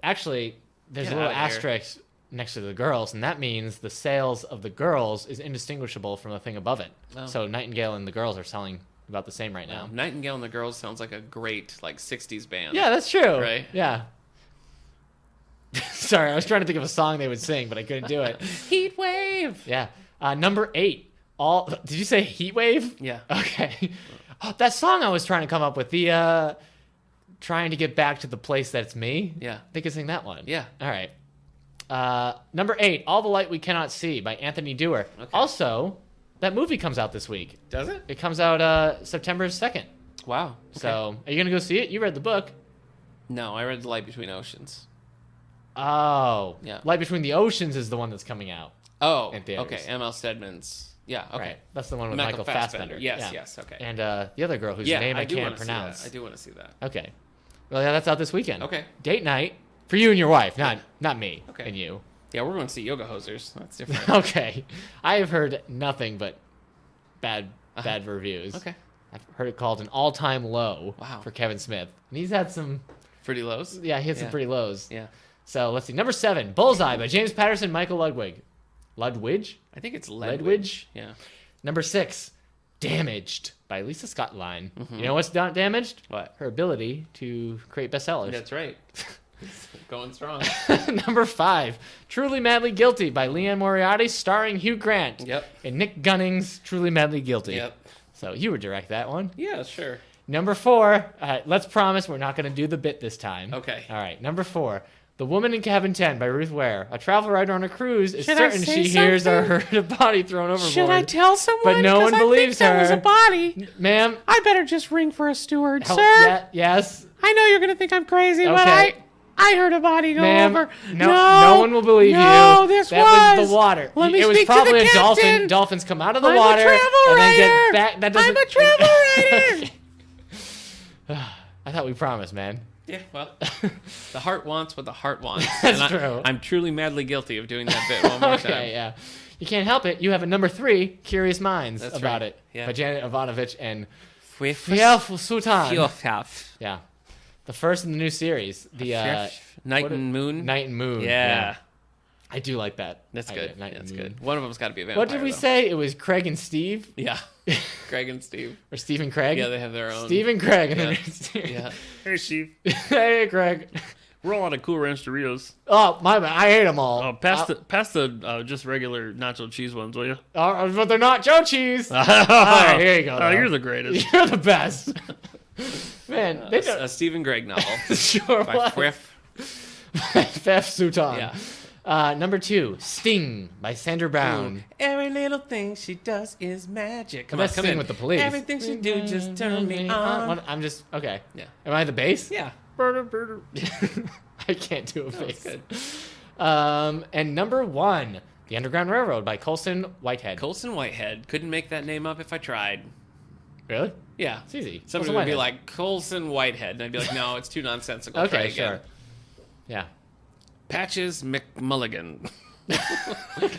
Actually, there's Get a little outta here. asterisk next to The Girls, and that means the sales of The Girls is indistinguishable from the thing above it. Oh. So Nightingale and The Girls are selling about the same right now. Nightingale and the Girls sounds like a great like 60s band. Yeah, that's true. Right. Yeah. Sorry, I was trying to think of a song they would sing, but I couldn't do it. Heat Wave. Yeah. Number 8. Did you say Heat Wave? Yeah. Okay. Oh, that song I was trying to come up with. The trying to get back to the place that's me. Yeah. They could sing that one. Yeah. All right. Number 8, All the Light We Cannot See by Anthony Dewar. Okay. Also, that movie comes out this week. Does it? It comes out September 2nd. Wow. Okay. So, are you going to go see it? You read the book. No, I read The Light Between Oceans. Oh. Yeah. Light Between the Oceans is the one that's coming out. Oh. In theaters. Okay. M.L. Stedman's. Yeah. Okay. Right. That's the one with Michael Fassbender. Yes. Yeah. Yes. Okay. And the other girl whose name I do can't wanna see pronounce. that. I do want to see that. Okay. Well, yeah, that's out this weekend. Okay. Date night for you and your wife, not me Okay. and you. Yeah, we're going to see Yoga Hosers. That's different. Okay. I have heard nothing but bad reviews. Okay. I've heard it called an all-time low Wow. for Kevin Smith. And he's had some, Pretty lows. he had some Yeah. pretty lows. Yeah. So let's see. Number 7, Bullseye by James Patterson, Michael Ludwig. Ludwig? I think it's Ledwidge? Yeah. Number 6, Damaged by Lisa Scott Line. You know what's not damaged? What? Her ability to create bestsellers. That's right. Going strong. Number 5, Truly Madly Guilty by Leanne Moriarty, starring Hugh Grant. Yep. And Nick Gunning's Truly Madly Guilty. Yep. So you would direct that one. Yeah, sure. Number 4, let's promise we're not going to do the bit this time. Okay. All right. Number 4, The Woman in Cabin 10 by Ruth Ware. A travel writer on a cruise is Should I certain say she hears something? or heard a body thrown overboard. Should I tell someone? But no 'Cause one I think believes that was her. a body. Ma'am? I better just ring for a steward, Help, sir. yes. I know you're gonna think I'm crazy, but Okay. I heard a body go Ma'am, over. no one will believe you. No, this that was the water. Let me it was speak to probably the a dolphin. captain. Dolphins come out of the I'm water a travel and then writer. get back. That doesn't. I'm a travel writer. I thought we promised, man. Yeah, well, the heart wants what the heart wants. That's and true. I'm truly madly guilty of doing that bit one more Okay, time. yeah. You can't help it. You have a number 3, Curious Minds, That's about right. it Yeah. by Janet Ivanovich and With Fiaf Sultan. Fiofaf. Yeah, the first in the new series, the Night what and Moon. Night and Moon. Yeah. I do like that. That's I- good. Night That's and Moon. good. One of them's got to be a vampire. What did we though. say? It was Craig and Steve, Yeah. Greg and Steve. or Steve and Craig. Yeah, they have their own. Steve and Craig. And Yeah. then Yeah. Hey, Steve. Hey, Craig. We're all out of Cool Ranch Doritos. Oh, my bad. I hate them all. Pass the just regular nacho cheese ones, will you? But they're not Joe cheese. All right, here you go, Oh, though. you're the greatest. You're the best. Man, they don't. A Stephen Gregg novel. Sure By was. Friff. Fef Sultan. Yeah. Number 2, Sting by Sandra Brown. Every little thing she does is magic. Come on, Let's come sing in. with the police. Everything she do just turn me on. I'm just okay. Yeah. Am I the bass? Yeah. I can't do a That's bass. good. And number 1, The Underground Railroad by Colson Whitehead. Colson Whitehead. Couldn't make that name up if I tried. Really? Yeah. It's easy. Somebody Colson would be Whitehead. like, Colson Whitehead. And I'd be like, no, it's too nonsensical. Try Okay, again. sure. Yeah. Patches McMulligan.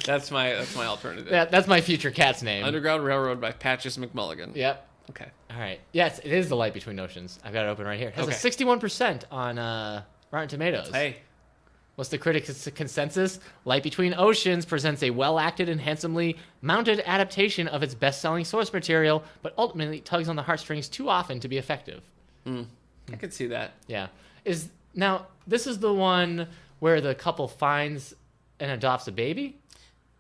that's my alternative. That's my future cat's name. Underground Railroad by Patches McMulligan. Yep. Okay. All right. Yes, it is The Light Between Oceans. I've got it open right here. It has Okay. a 61% on Rotten Tomatoes. Hey. What's the critics' consensus? Light Between Oceans presents a well-acted and handsomely mounted adaptation of its best-selling source material, but ultimately tugs on the heartstrings too often to be effective. I could see that. Yeah. This is the one where the couple finds and adopts a baby.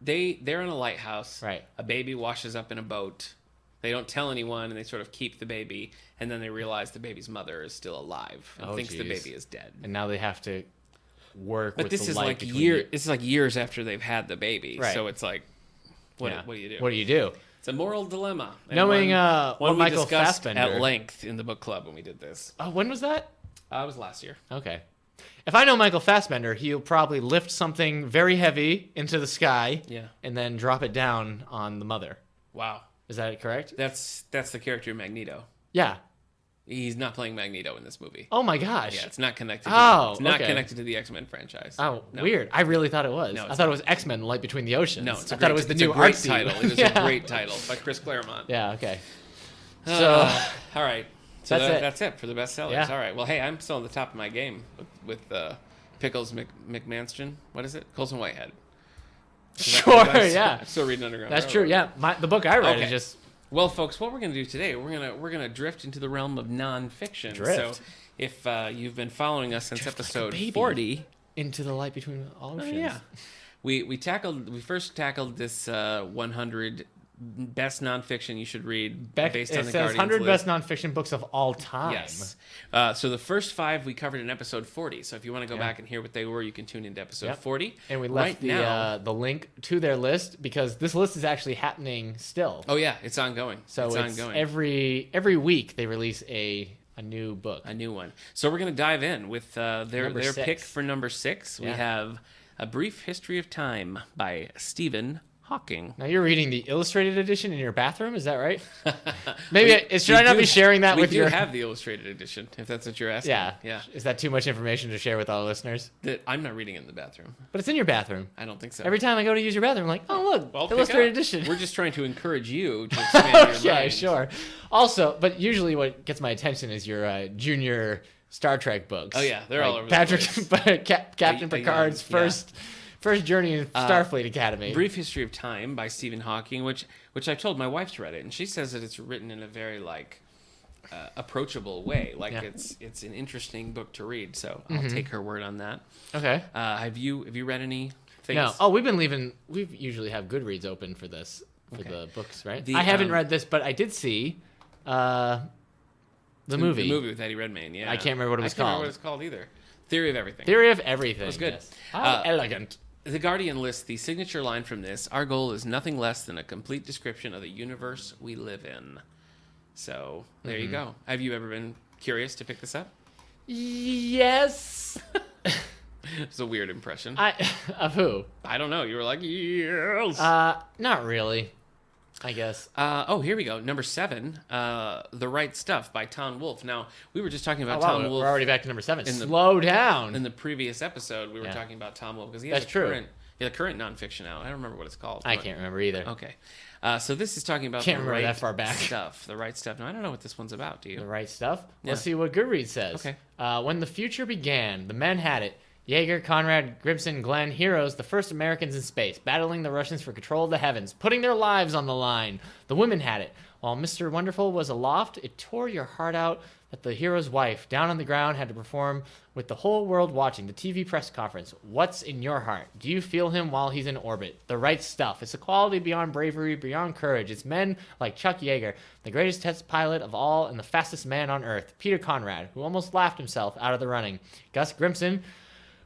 They're in a lighthouse. Right. A baby washes up in a boat. They don't tell anyone, and they sort of keep the baby, and then they realize the baby's mother is still alive and thinks the geez. baby is dead. And now they have to work. But with this the is light like between This is like years after they've had the baby, Right. so it's like, what Yeah. do you do? What do you do? It's a moral dilemma. And Knowing one what we Michael discussed Fassbender at length in the book club when we did this. When was that? It was last year. Okay. If I know Michael Fassbender, he'll probably lift something very heavy into the sky, Yeah. and then drop it down on the mother. Wow. Is that correct? That's the character Magneto. Yeah. He's not playing Magneto in this movie. Oh my gosh. Yeah, it's not connected. Oh, it's not okay. connected to the X-Men franchise. Oh, No. weird. I really thought it was. No, I it's thought it was X-Men: Light Between the Oceans. No, it's I thought it was the it's new a great artsy- title. It is Yeah. a great title by Chris Claremont. Yeah. Okay. So All right. So That's it. that's it for the bestsellers. Yeah. All right. Well, hey, I'm still on the top of my game with Pickles McMansion. What is it? Colson Whitehead. sure. Yeah. I'm still reading Underground. That's Railroad. true. Yeah. The book I read Okay. is just Well, folks, what we're going to do today, we're gonna drift into the realm of nonfiction. Drift. So, if you've been following us since Drift like a episode baby. 40, into the light between all oceans. yeah, we first tackled this 100 best nonfiction you should read based on it the says Guardian's 100 list. best nonfiction books of all time. Yes. So the first 5 we covered in episode 40. So if you want to go back and hear what they were, you can tune into episode Yep. 40. And we right left now. the link to their list because this list is actually happening still. Oh yeah, it's ongoing. So it's ongoing. every week they release a new book. A new one. So we're going to dive in with their Number pick 6. for number 6. We Yeah. have A Brief History of Time by Stephen Hawking. Now you're reading the illustrated edition in your bathroom, is that right? Maybe should We I not do- be sharing that we with do your? have the illustrated edition, if that's what you're asking. Yeah, Yeah. Is that too much information to share with all listeners? That I'm not reading it in the bathroom. But it's in your bathroom. I don't think so. Every time I go to use your bathroom, I'm like, oh look, Well, pick illustrated up. edition. We're just trying to encourage you to expand your yeah, mind. sure. Also, but usually what gets my attention is your junior Star Trek books. Oh, yeah, they're all over the Patrick, place. Captain Picard's first journey in Starfleet Academy. Brief History of Time by Stephen Hawking, which I told my wife's read it, and she says that it's written in a very approachable way. Like Yeah. it's an interesting book to read. So I'll take her word on that. Okay. Have you read any things? No. Oh, we usually have Goodreads open for this for Okay. the books, right? The, I haven't read this, but I did see the movie. The movie with Eddie Redmayne. Yeah, I can't remember what it was I can't remember called. what it's called either. Theory of Everything. Theory of Everything. was good. Yes. How elegant. The Guardian lists the signature line from this: "Our goal is nothing less than a complete description of the universe we live in." So there you go. Have you ever been curious to pick this up? Yes. It's a weird impression. Of who? I don't know. You were like, yes. Not really. I guess. Here we go. Number 7, The Right Stuff by Tom Wolfe. Now, we were just talking about Oh, wow, Tom we're Wolfe already back to number 7. in the- Slow down. in the previous episode. We were Yeah. talking about Tom Wolfe because he That's has true. a current nonfiction out. I don't remember what it's called. I but- can't remember either. Okay. So this is talking about Can't the remember right that far back. stuff. The right stuff. Now, I don't know what this one's about. Do you? The Right Stuff. Yeah. Let's see what Goodreads says. Okay. When the future began, the men had it. Yeager, Conrad, Grimson, Glenn, heroes, the first Americans in space, battling the Russians for control of the heavens, putting their lives on the line. The women had it. While Mr. Wonderful was aloft, it tore your heart out that the hero's wife, down on the ground, had to perform with the whole world watching the TV press conference. What's in your heart? Do you feel him while he's in orbit? The right stuff. It's a quality beyond bravery, beyond courage. It's men like Chuck Yeager, the greatest test pilot of all and the fastest man on Earth. Peter Conrad, who almost laughed himself out of the running. Gus Grimson,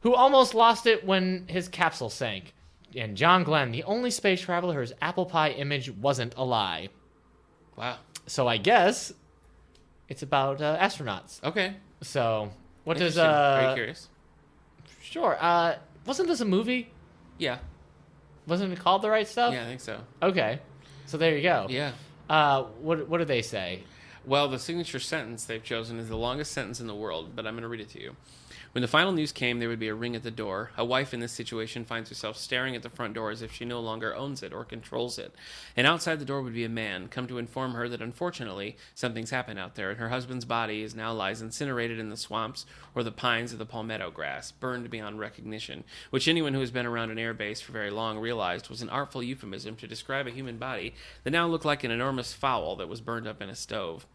who almost lost it when his capsule sank. And John Glenn, the only space traveler whose apple pie image wasn't a lie. Wow. So I guess it's about astronauts. Okay. So what does Interesting. Are you curious? Sure. Wasn't this a movie? Yeah. Wasn't it called The Right Stuff? Yeah, I think so. Okay. So there you go. Yeah. What do they say? Well, the signature sentence they've chosen is the longest sentence in the world, but I'm going to read it to you. When the final news came, there would be a ring at the door. A wife in this situation finds herself staring at the front door as if she no longer owns it or controls it. And outside the door would be a man, come to inform her that unfortunately something's happened out there, and her husband's body is now lies incinerated in the swamps or the pines of the palmetto grass, burned beyond recognition, which anyone who has been around an air base for very long realized was an artful euphemism to describe a human body that now looked like an enormous fowl that was burned up in a stove.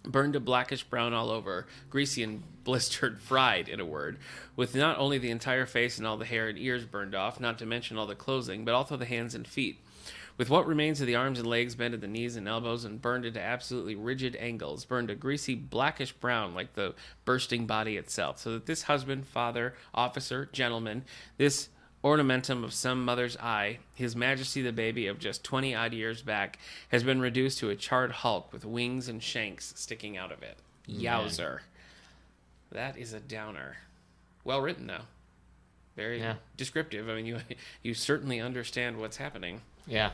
burned to blackish brown all over, greasy and blistered, fried, in a word, with not only the entire face and all the hair and ears burned off, not to mention all the clothing, but also the hands and feet. With what remains of the arms and legs bent at the knees and elbows and burned into absolutely rigid angles, burned a greasy blackish brown like the bursting body itself, so that this husband, father, officer, gentleman, this ornamentum of some mother's eye, his majesty the baby of just 20-odd years back, has been reduced to a charred hulk with wings and shanks sticking out of it. Yowzer. That is a downer. Well written, though. Very descriptive. I mean, you certainly understand what's happening. Yeah.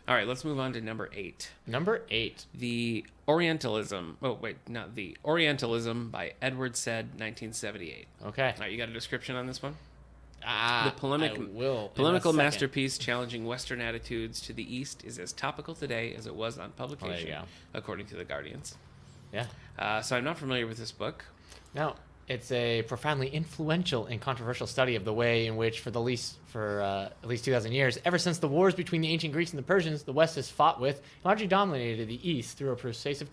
All right, let's move on to number 8. Number 8. The Orientalism. Oh, wait, not The Orientalism by Edward Said, 1978. Okay. All right, you got a description on this one? The polemical masterpiece challenging Western attitudes to the East is as topical today as it was on publication, according to The Guardians. Yeah. So I'm not familiar with this book. No, it's a profoundly influential and controversial study of the way in which, for at least 2,000 years, ever since the wars between the ancient Greeks and the Persians, the West has fought with, largely dominated the East through a persuasive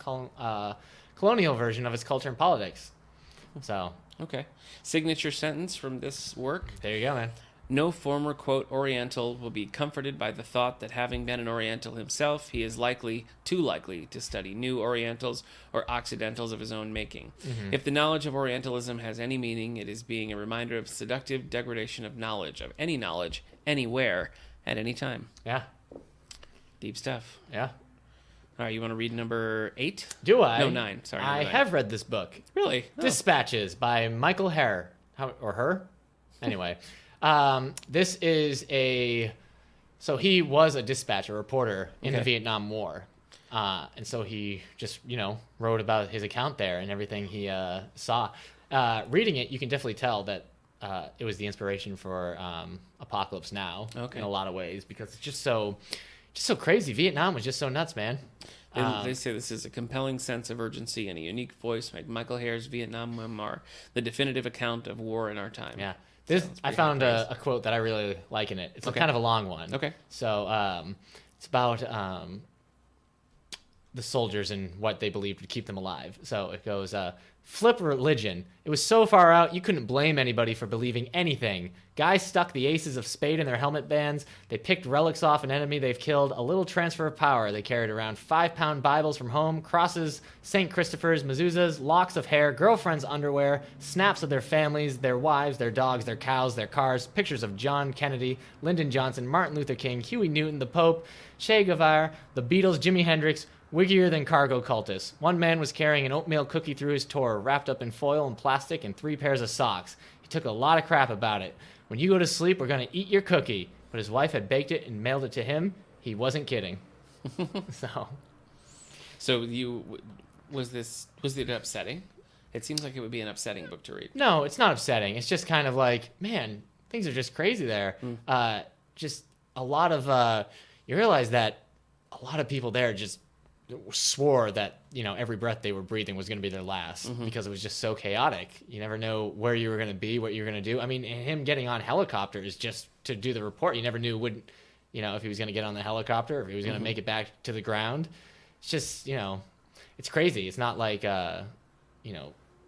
colonial version of its culture and politics. So, okay. Signature sentence from this work. There you go, man. No former, quote, Oriental will be comforted by the thought that having been an Oriental himself, he is too likely to study new Orientals or Occidentals of his own making. Mm-hmm. If the knowledge of Orientalism has any meaning, it is being a reminder of seductive degradation of knowledge, anywhere, at any time. Yeah. Deep stuff. Yeah. All right, you want to read number 8? Do I? No, 9. Sorry. I have read this book. Really? Oh. Dispatches by Michael Herr. Or her? Anyway. This is so he was a dispatcher, reporter in the Vietnam War. And so he just, wrote about his account there and everything he saw. Reading it, you can definitely tell that it was the inspiration for Apocalypse Now in a lot of ways, because it's just so crazy. Vietnam was just so nuts, man. They say this is a compelling sense of urgency and a unique voice, like Michael Herr's Vietnam memoir, the definitive account of war in our time. Yeah. I found a quote that I really like in it. It's kind of a long one. Okay. So it's about the soldiers and what they believed would keep them alive. So it goes, flip religion. It was so far out, you couldn't blame anybody for believing anything. Guys stuck the aces of spade in their helmet bands. They picked relics off an enemy they've killed. A little transfer of power. They carried around 5-pound Bibles from home, crosses, St. Christopher's, mezuzahs, locks of hair, girlfriends' underwear, snaps of their families, their wives, their dogs, their cows, their cars, pictures of John Kennedy, Lyndon Johnson, Martin Luther King, Huey Newton, the Pope, Che Guevara, the Beatles, Jimi Hendrix, wiggier than cargo cultists. One man was carrying an oatmeal cookie through his tour, wrapped up in foil and plastic and 3 pairs of socks. He took a lot of crap about it. When you go to sleep, we're going to eat your cookie. But his wife had baked it and mailed it to him. He wasn't kidding. So was it upsetting? It seems like it would be an upsetting book to read. No, it's not upsetting. It's just kind of like, man, things are just crazy there. Just a lot of, you realize that a lot of people there just swore that every breath they were breathing was going to be their last, because it was just so chaotic. You never know where you were going to be, what you were going to do. I mean, him getting on helicopters just to do the report, you never knew if he was going to get on the helicopter, or if he was going to make it back to the ground. It's just it's crazy. It's not like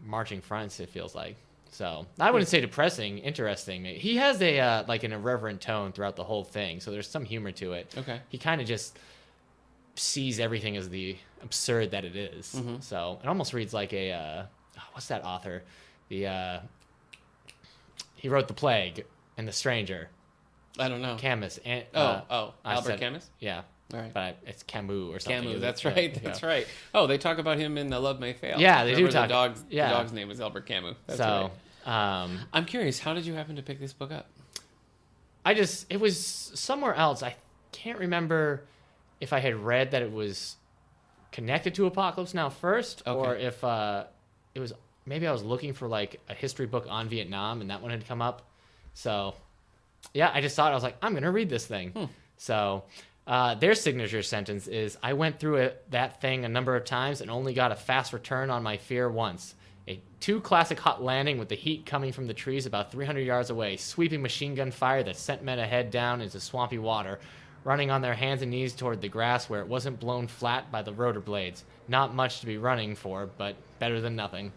marching fronts, it feels like. So I wouldn't say depressing, interesting. He has a like an irreverent tone throughout the whole thing, so there's some humor to it. Okay. He kind of just sees everything as the absurd that it is. So it almost reads like what's that author? He wrote The Plague and The Stranger. I don't know. Camus. And, Albert Camus? Yeah. All right. But it's Camus or something. Camus, that's right. That's right. Oh, they talk about him in The Love May Fail. Yeah, they do talk. talk. The dog's name is Albert Camus. That's right. I'm curious, how did you happen to pick this book up? It was somewhere else. I can't remember if I had read that it was connected to Apocalypse Now first, or if it was, maybe I was looking for like a history book on Vietnam and that one had come up. So yeah, I just thought, I was like, I'm going to read this thing. So their signature sentence is, I went through that thing a number of times and only got a fast return on my fear once. A 2 classic hot landing with the heat coming from the trees about 300 yards away, sweeping machine gun fire that sent men ahead down into swampy water, running on their hands and knees toward the grass where it wasn't blown flat by the rotor blades. Not much to be running for, but better than nothing.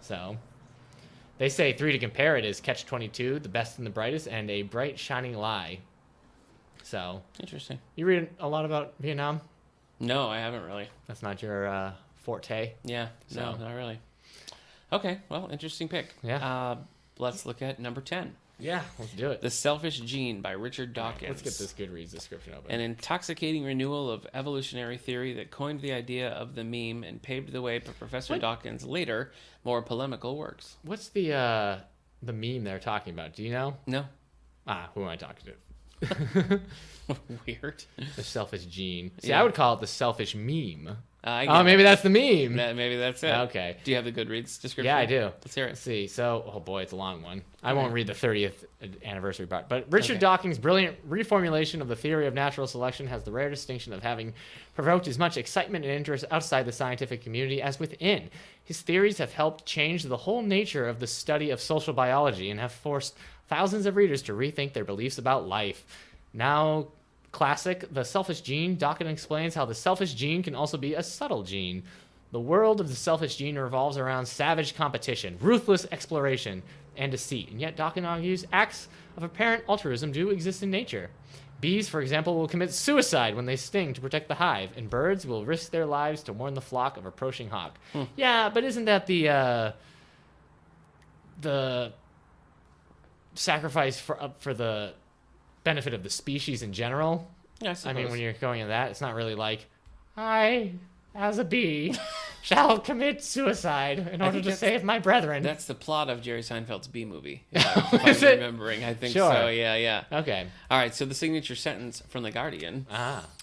So, they say 3 to compare it is Catch-22, The Best and the Brightest, and A Bright Shining Lie. So, Interesting. you read a lot about Vietnam? No, I haven't really. That's not your forte? Yeah, no, So. not really. Okay, well, interesting pick. Yeah. Let's look at number 10. Yeah, let's do it. The Selfish Gene by Richard Dawkins. Let's get this Goodreads description open. An intoxicating renewal of evolutionary theory that coined the idea of the meme and paved the way for Professor What? Dawkins' later, more polemical works. What's the meme they're talking about? Do you know? No. Who am I talking to? Weird. The selfish gene. See, Yeah. I would call it the selfish meme. I Oh, maybe that's the meme. Maybe that's it. Okay. Do you have the Goodreads description? Yeah, I do. Let's hear Let's it. see. So, oh boy, it's a long one. I won't read the 30th anniversary part. But Richard Okay. Dawkins' brilliant reformulation of the theory of natural selection has the rare distinction of having provoked as much excitement and interest outside the scientific community as within. His theories have helped change the whole nature of the study of social biology and have forced thousands of readers to rethink their beliefs about life. Now classic, The Selfish Gene, Dawkins explains how the selfish gene can also be a subtle gene. The world of the selfish gene revolves around savage competition, ruthless exploration, and deceit. And yet Dawkins argues acts of apparent altruism do exist in nature. Bees, for example, will commit suicide when they sting to protect the hive, and birds will risk their lives to warn the flock of approaching hawk. Yeah, but isn't that the sacrifice for the benefit of the species in general? Yeah, I I suppose. mean, when you're going into that, it's not really like, I, as a bee, shall commit suicide in order think to that's- save my brethren. That's the plot of Jerry Seinfeld's B movie. If Is I'm it? remembering. I think Sure. so. Yeah. Okay. All right, so the signature sentence from The Guardian.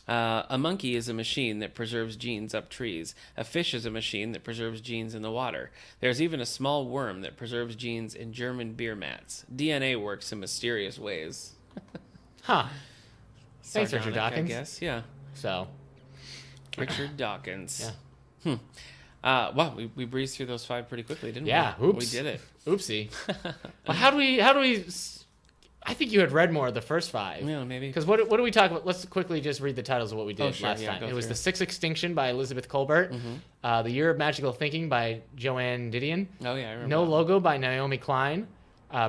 A monkey is a machine that preserves genes up trees. A fish is a machine that preserves genes in the water. There's even a small worm that preserves genes in German beer mats. DNA works in mysterious ways. Huh. Thanks, Sardonic, Richard Dawkins. I guess, yeah. So, Richard Dawkins. yeah. Wow, we breezed through those 5 pretty quickly, didn't Yeah, we? oops. We did it. Oopsie. Well, how do we I think you had read more of the first 5. Yeah, maybe. Because what do we talk about? Let's quickly just read the titles of what we did sure, last yeah, time. go It was through The it. Sixth Extinction by Elizabeth Colbert, The Year of Magical Thinking by Joanne Didion, Oh, yeah, I remember. No that. Logo by Naomi Klein,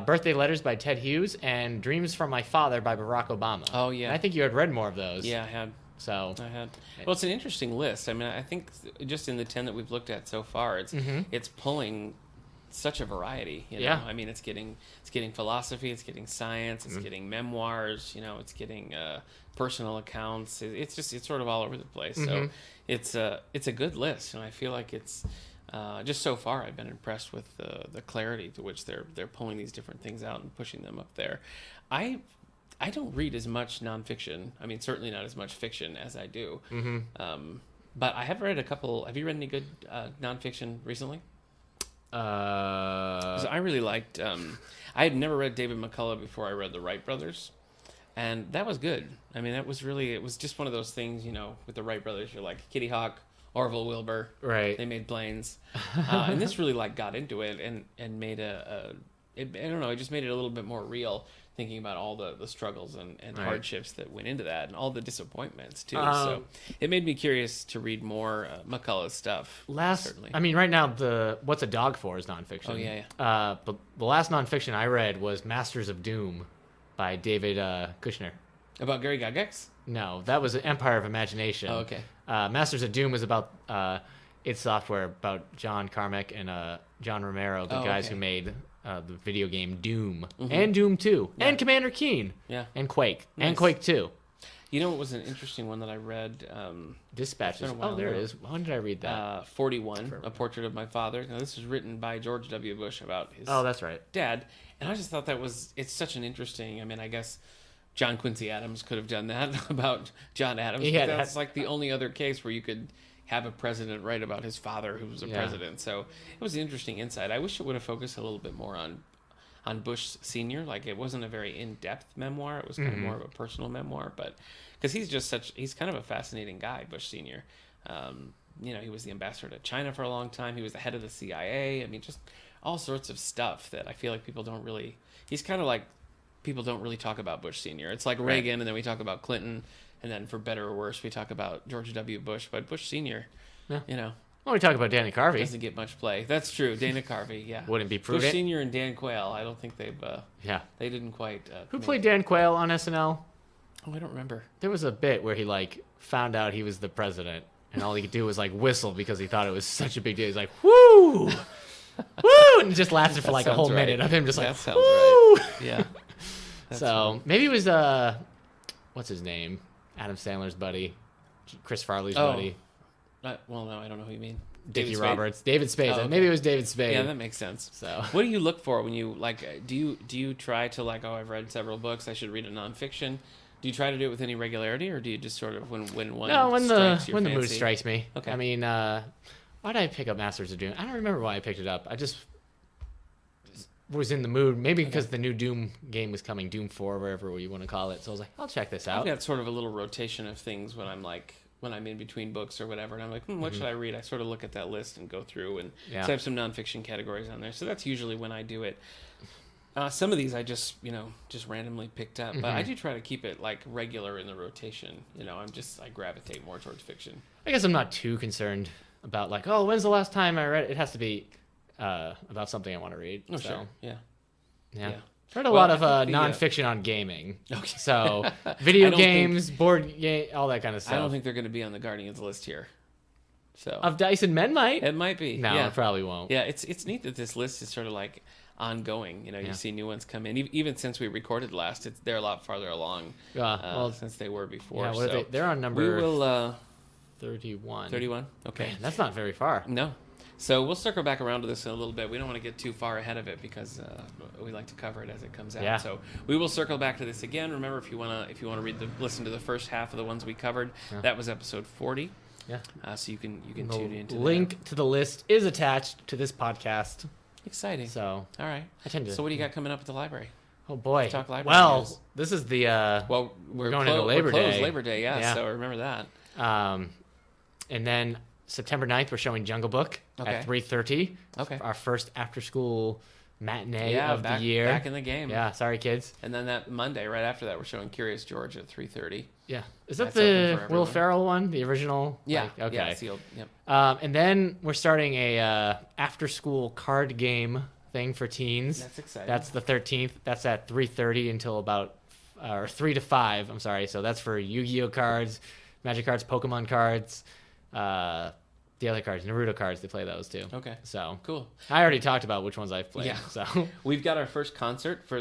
Birthday Letters by Ted Hughes, and Dreams from My Father by Barack Obama. Oh, yeah. And I think you had read more of those. Yeah, I had. So, Well, it's an interesting list. I mean, I think just in the 10 that we've looked at so far, it's pulling such a variety. You know? Yeah. I mean, it's getting philosophy, it's getting science, it's getting memoirs. You know, it's getting personal accounts. It's sort of all over the place. So it's a good list, and I feel like it's. Just so far, I've been impressed with the clarity to which they're pulling these different things out and pushing them up there. I don't read as much nonfiction. I mean, certainly not as much fiction as I do. But I have read a couple. Have you read any good nonfiction recently? 'Cause I really liked. I had never read David McCullough before I read The Wright Brothers, and that was good. I mean, it was just one of those things. You know, with the Wright Brothers, you're like Kitty Hawk, Orville Wilbur. right. They made planes, and this really got into it and made I don't know, it just made it a little bit more real, thinking about all the struggles and Right. hardships that went into that and all the disappointments too. So it made me curious to read more McCullough's stuff. Certainly. I mean, right now, the What's a Dog For is nonfiction. Oh, yeah. But the last nonfiction I read was Masters of Doom by David Kushner. About Gary Gygax? No, that was Empire of Imagination. Oh, okay. Masters of Doom was about id Software, about John Carmack and John Romero, the Oh, guys okay. who made the video game Doom and Doom 2 and Commander Keen Yeah. and Quake and Nice. Quake 2. You know what was an interesting one that I read? Dispatches. It's been a while Oh, there it ago. is. When did I read that? 41, A Portrait of My Father. Now, this was written by George W. Bush about his Oh, that's right. dad. And I just thought it's such an interesting, I mean, I guess John Quincy Adams could have done that about John Adams. He but had- that's like the only other case where you could have a president write about his father who was a Yeah. president. So it was an interesting insight. I wish it would have focused a little bit more on Bush Sr. Like, it wasn't a very in-depth memoir. It was kind of more of a personal memoir, but because he's kind of a fascinating guy, Bush Sr. You know, he was the ambassador to China for a long time. He was the head of the CIA. I mean, just all sorts of stuff that I feel like people don't really. He's kind of like people don't really talk about Bush Sr. It's like Reagan, and then we talk about Clinton, And then for better or worse, we talk about George W. Bush, but Bush Sr., Yeah. you know, Well, we talk about Danny Carvey. doesn't get much play. That's true. Dana Carvey, yeah. Wouldn't be Bush prudent. Sr. and Dan Quayle, I don't think Yeah. they didn't quite. Who make- played Dan Quayle on SNL? Oh, I don't remember. There was a bit where he like found out he was the president, and all he could do was like whistle because he thought it was such a big deal. He's like, "Woo, woo," and just lasted for That like a whole sounds right. minute of him just like, That sounds "Woo." right. Yeah. That's So maybe it was what's his name? Adam Sandler's buddy, Chris Farley's Oh. buddy, well, no, I don't know who you mean. Dickie David Spade? Roberts, David Spade. Oh, okay. Maybe it was David Spade. Yeah, that makes sense. So What do you look for when you like? Do you try to like? Oh, I've read several books. I should read a nonfiction. Do you try to do it with any regularity, or do you just sort of when one no, when strikes your the mood fancy? strikes me. Okay. I mean, why did I pick up Masters of Doom? I don't remember why I picked it up. I just was in the mood. Maybe because the new Doom game was coming, Doom 4, whatever you want to call it. So I was like, I'll check this I've out. got sort of a little rotation of things when I'm in between books or whatever, and I'm like, what should I read? I sort of look at that list and go through, and Yeah. so I have some nonfiction categories on there. So that's usually when I do it. Some of these I just randomly picked up, but I do try to keep it like regular in the rotation. I gravitate more towards fiction. I guess I'm not too concerned about like, oh, when's the last time I read it? It has to be about something I want to read. Oh, so, sure, yeah. Yeah. Yeah. Read a Well, lot of I think the, nonfiction on gaming. Okay. So I video don't think- games, board game, all that kind of stuff. I don't think they're going to be on the Guardians list here. So Of Dyson Men might. it might be. No, yeah. it probably won't. Yeah, it's neat that this list is sort of like ongoing. You Yeah. see new ones come in. Even since we recorded last, they're a lot farther along Well, since they were before. yeah, so they're on we number will 31. 31. Okay, Man, that's not very far. no. So we'll circle back around to this in a little bit. We don't want to get too far ahead of it because we like to cover it as it comes out. Yeah. So we will circle back to this again. Remember, if you wanna listen to the first half of the ones we covered, Yeah. that was episode 40. Yeah. So you can The tune into link to the list is attached to this podcast. that. Exciting. So All right. I tend to. So what do you got coming up at the library? Oh boy. Let's talk library Well, news. this is the Well, we're going into we're Labor closed Day. Labor Day, yeah, Yeah. So remember that. And then September 9th, we're showing Jungle Book Okay. at 3:30. Okay. Our first after-school matinee Yeah, of back, the year. back in the game. Yeah, sorry kids. And then that Monday, right after that, we're showing Curious George at 3:30. Yeah. Is that That's open the for Will everyone. Ferrell one, the original? Yeah. Like, okay. Yeah, it's the old, yep. And then we're starting a after-school card game thing for teens. That's exciting. That's the 13th. That's at 3:30 until about or 3 to 5. I'm sorry. So that's for Yu-Gi-Oh cards, Magic cards, Pokemon cards, the other cards, Naruto cards. They play those too. Okay. So Cool. I already talked about which ones I've played. Yeah. So We've got our first concert for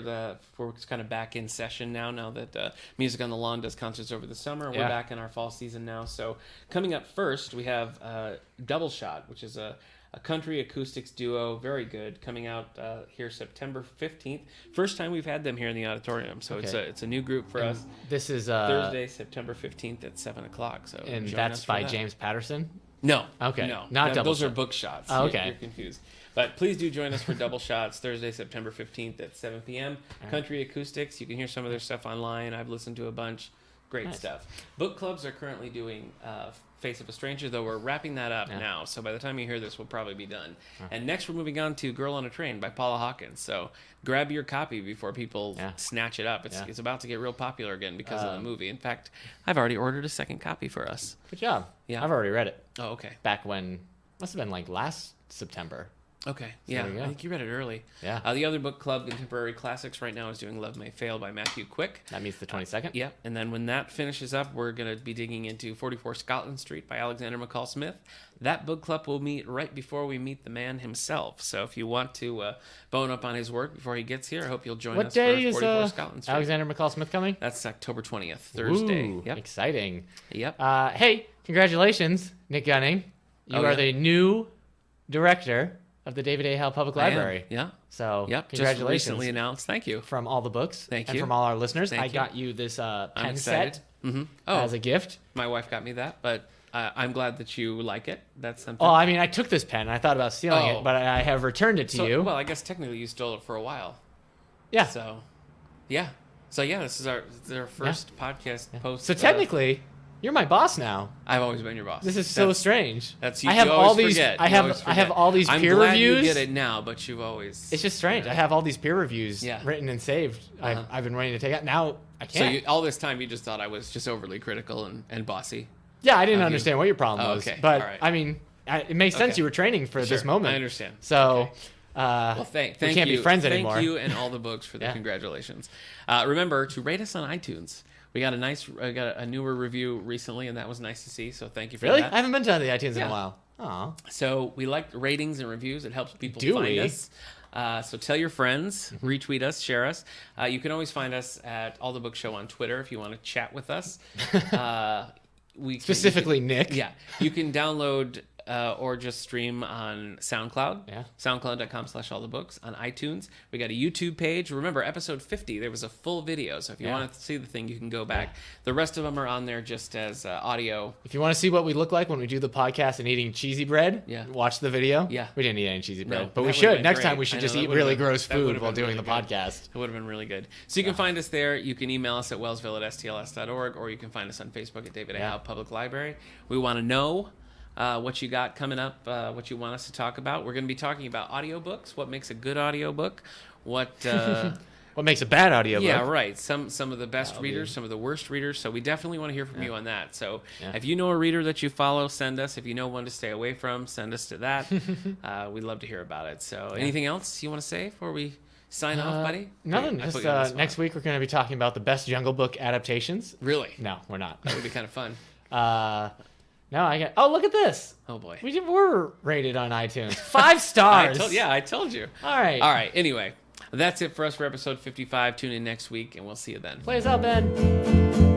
it's kind of back in session now that Music on the Lawn does concerts over the summer. We're Yeah. back in our fall season now. So coming up first, we have Double Shot, which is a country acoustics duo, very good, coming out here September 15th. First time we've had them here in the auditorium, so Okay. it's a new group for us. this is Thursday, September 15th at 7 o'clock. So and join that's us for by that. James Patterson. No. Okay. No. Not Double those are Shot. book shots. Oh, You're- okay. You're confused. But please do join us for Double Shots Thursday, September 15th at 7 p.m. right. Country Acoustics. You can hear some of their stuff online. I've listened to a bunch. Great Nice. stuff. Book clubs are currently doing Face of a Stranger, though we're wrapping that up Yeah. now. So by the time you hear this, we'll probably be done. And next, we're moving on to Girl on a Train by Paula Hawkins. So grab your copy before people Yeah. snatch it up. It's, Yeah. it's about to get real popular again because of the movie. In fact, I've already ordered a second copy for us. Good job. Yeah. I've already read it Oh, okay. back when must have been like last September. Okay. there Yeah. we go. I think you read it early. Yeah. The other book club, Contemporary Classics, right now is doing Love May Fail by Matthew Quick. That means the 22nd. Yep. And then when that finishes up, we're going to be digging into 44 Scotland Street by Alexander McCall Smith. That book club will meet right before we meet the man himself. So if you want to bone up on his work before he gets here, I hope you'll join What us day for is 44 Scotland Street. Alexander McCall Smith coming? That's October 20th, Thursday. Ooh, Yep. exciting. Yep. Hey, congratulations, Nick Gunning. You Oh, are yeah. the new director of the David A. Hale Public I am. Library. Yeah. So, Yep. Just congratulations recently announced. Thank you. from all the books Thank and you. from all our listeners. Thank I you. got you this I'm pen excited. set Mm-hmm. Oh, as a gift. my wife got me that, but I'm glad that you like it. That's something. Oh, I mean, I took this pen. And I thought about stealing Oh. it, but I have returned it to you. Well, I guess technically you stole it for a while. yeah. So, yeah. So yeah, this is our first podcast post. So technically, You're my boss now. I've always been your boss. This is so strange. That's I have you all always these. forget. I You always have. I have forget. all these I'm peer glad reviews. you get it now, but you've always. It's just strange. I have all these peer reviews Yeah. written and saved. I've been waiting to take out. Now I So can't. all this time you just thought I was just overly critical and bossy. Yeah, I didn't Of you. understand what your problem Oh, was, okay. but All right. I mean, it makes sense. Okay. You were training for this Sure, moment. I understand. So, Okay. Well, thank we can't you. be friends thank anymore. you and all the books for the Yeah. congratulations. Remember to rate us on iTunes. We got a newer review recently, and that was nice to see. So thank you for Really, that. I haven't been to the iTunes in Yeah. a while. Aw. So we like ratings and reviews. It helps people Do find we? us. So tell your friends, retweet us, share us. You can always find us at All the Book Show on Twitter if you want to chat with us. Specifically, Nick. Yeah, you can download or just stream on SoundCloud. Yeah. SoundCloud.com/allthebooks. On iTunes, we got a YouTube page. Remember, episode 50, there was a full video. So if you Yeah. want to see the thing, you can go back. The rest of them are on there just as audio. If you want to see what we look like when we do the podcast and eating cheesy bread, Yeah. watch the video. Yeah. We didn't eat any cheesy bread, No, but we that should. would've been Next great. time we I should know, just that eat would've really been- gross that food would've while been doing the really good. podcast. It would have been really good. So you can find us there. You can email us at wellsville@stls.org, or you can find us on Facebook at David A. Yeah. Howe Public Library. We want to know what you got coming up, what you want us to talk about. We're going to be talking about audiobooks, what makes a good audiobook, what... What makes a bad audiobook? yeah, right. Some of the best That'll readers, be- some of the worst readers. So we definitely want to hear from you on that. So Yeah. if you know a reader that you follow, send us. If you know one to stay away from, send us to that. We'd love to hear about it. So anything else you want to say before we sign off, buddy? Nothing. I Just put you on the spot. next week we're going to be talking about the best Jungle Book adaptations. Really? No, we're not. That would be kind of fun. No, I got. Oh, look at this. Oh boy. We were rated on iTunes. 5 stars. I told you. All right. All right. Anyway, that's it for us for episode 55. Tune in next week, and we'll see you then. Play us out, Ben.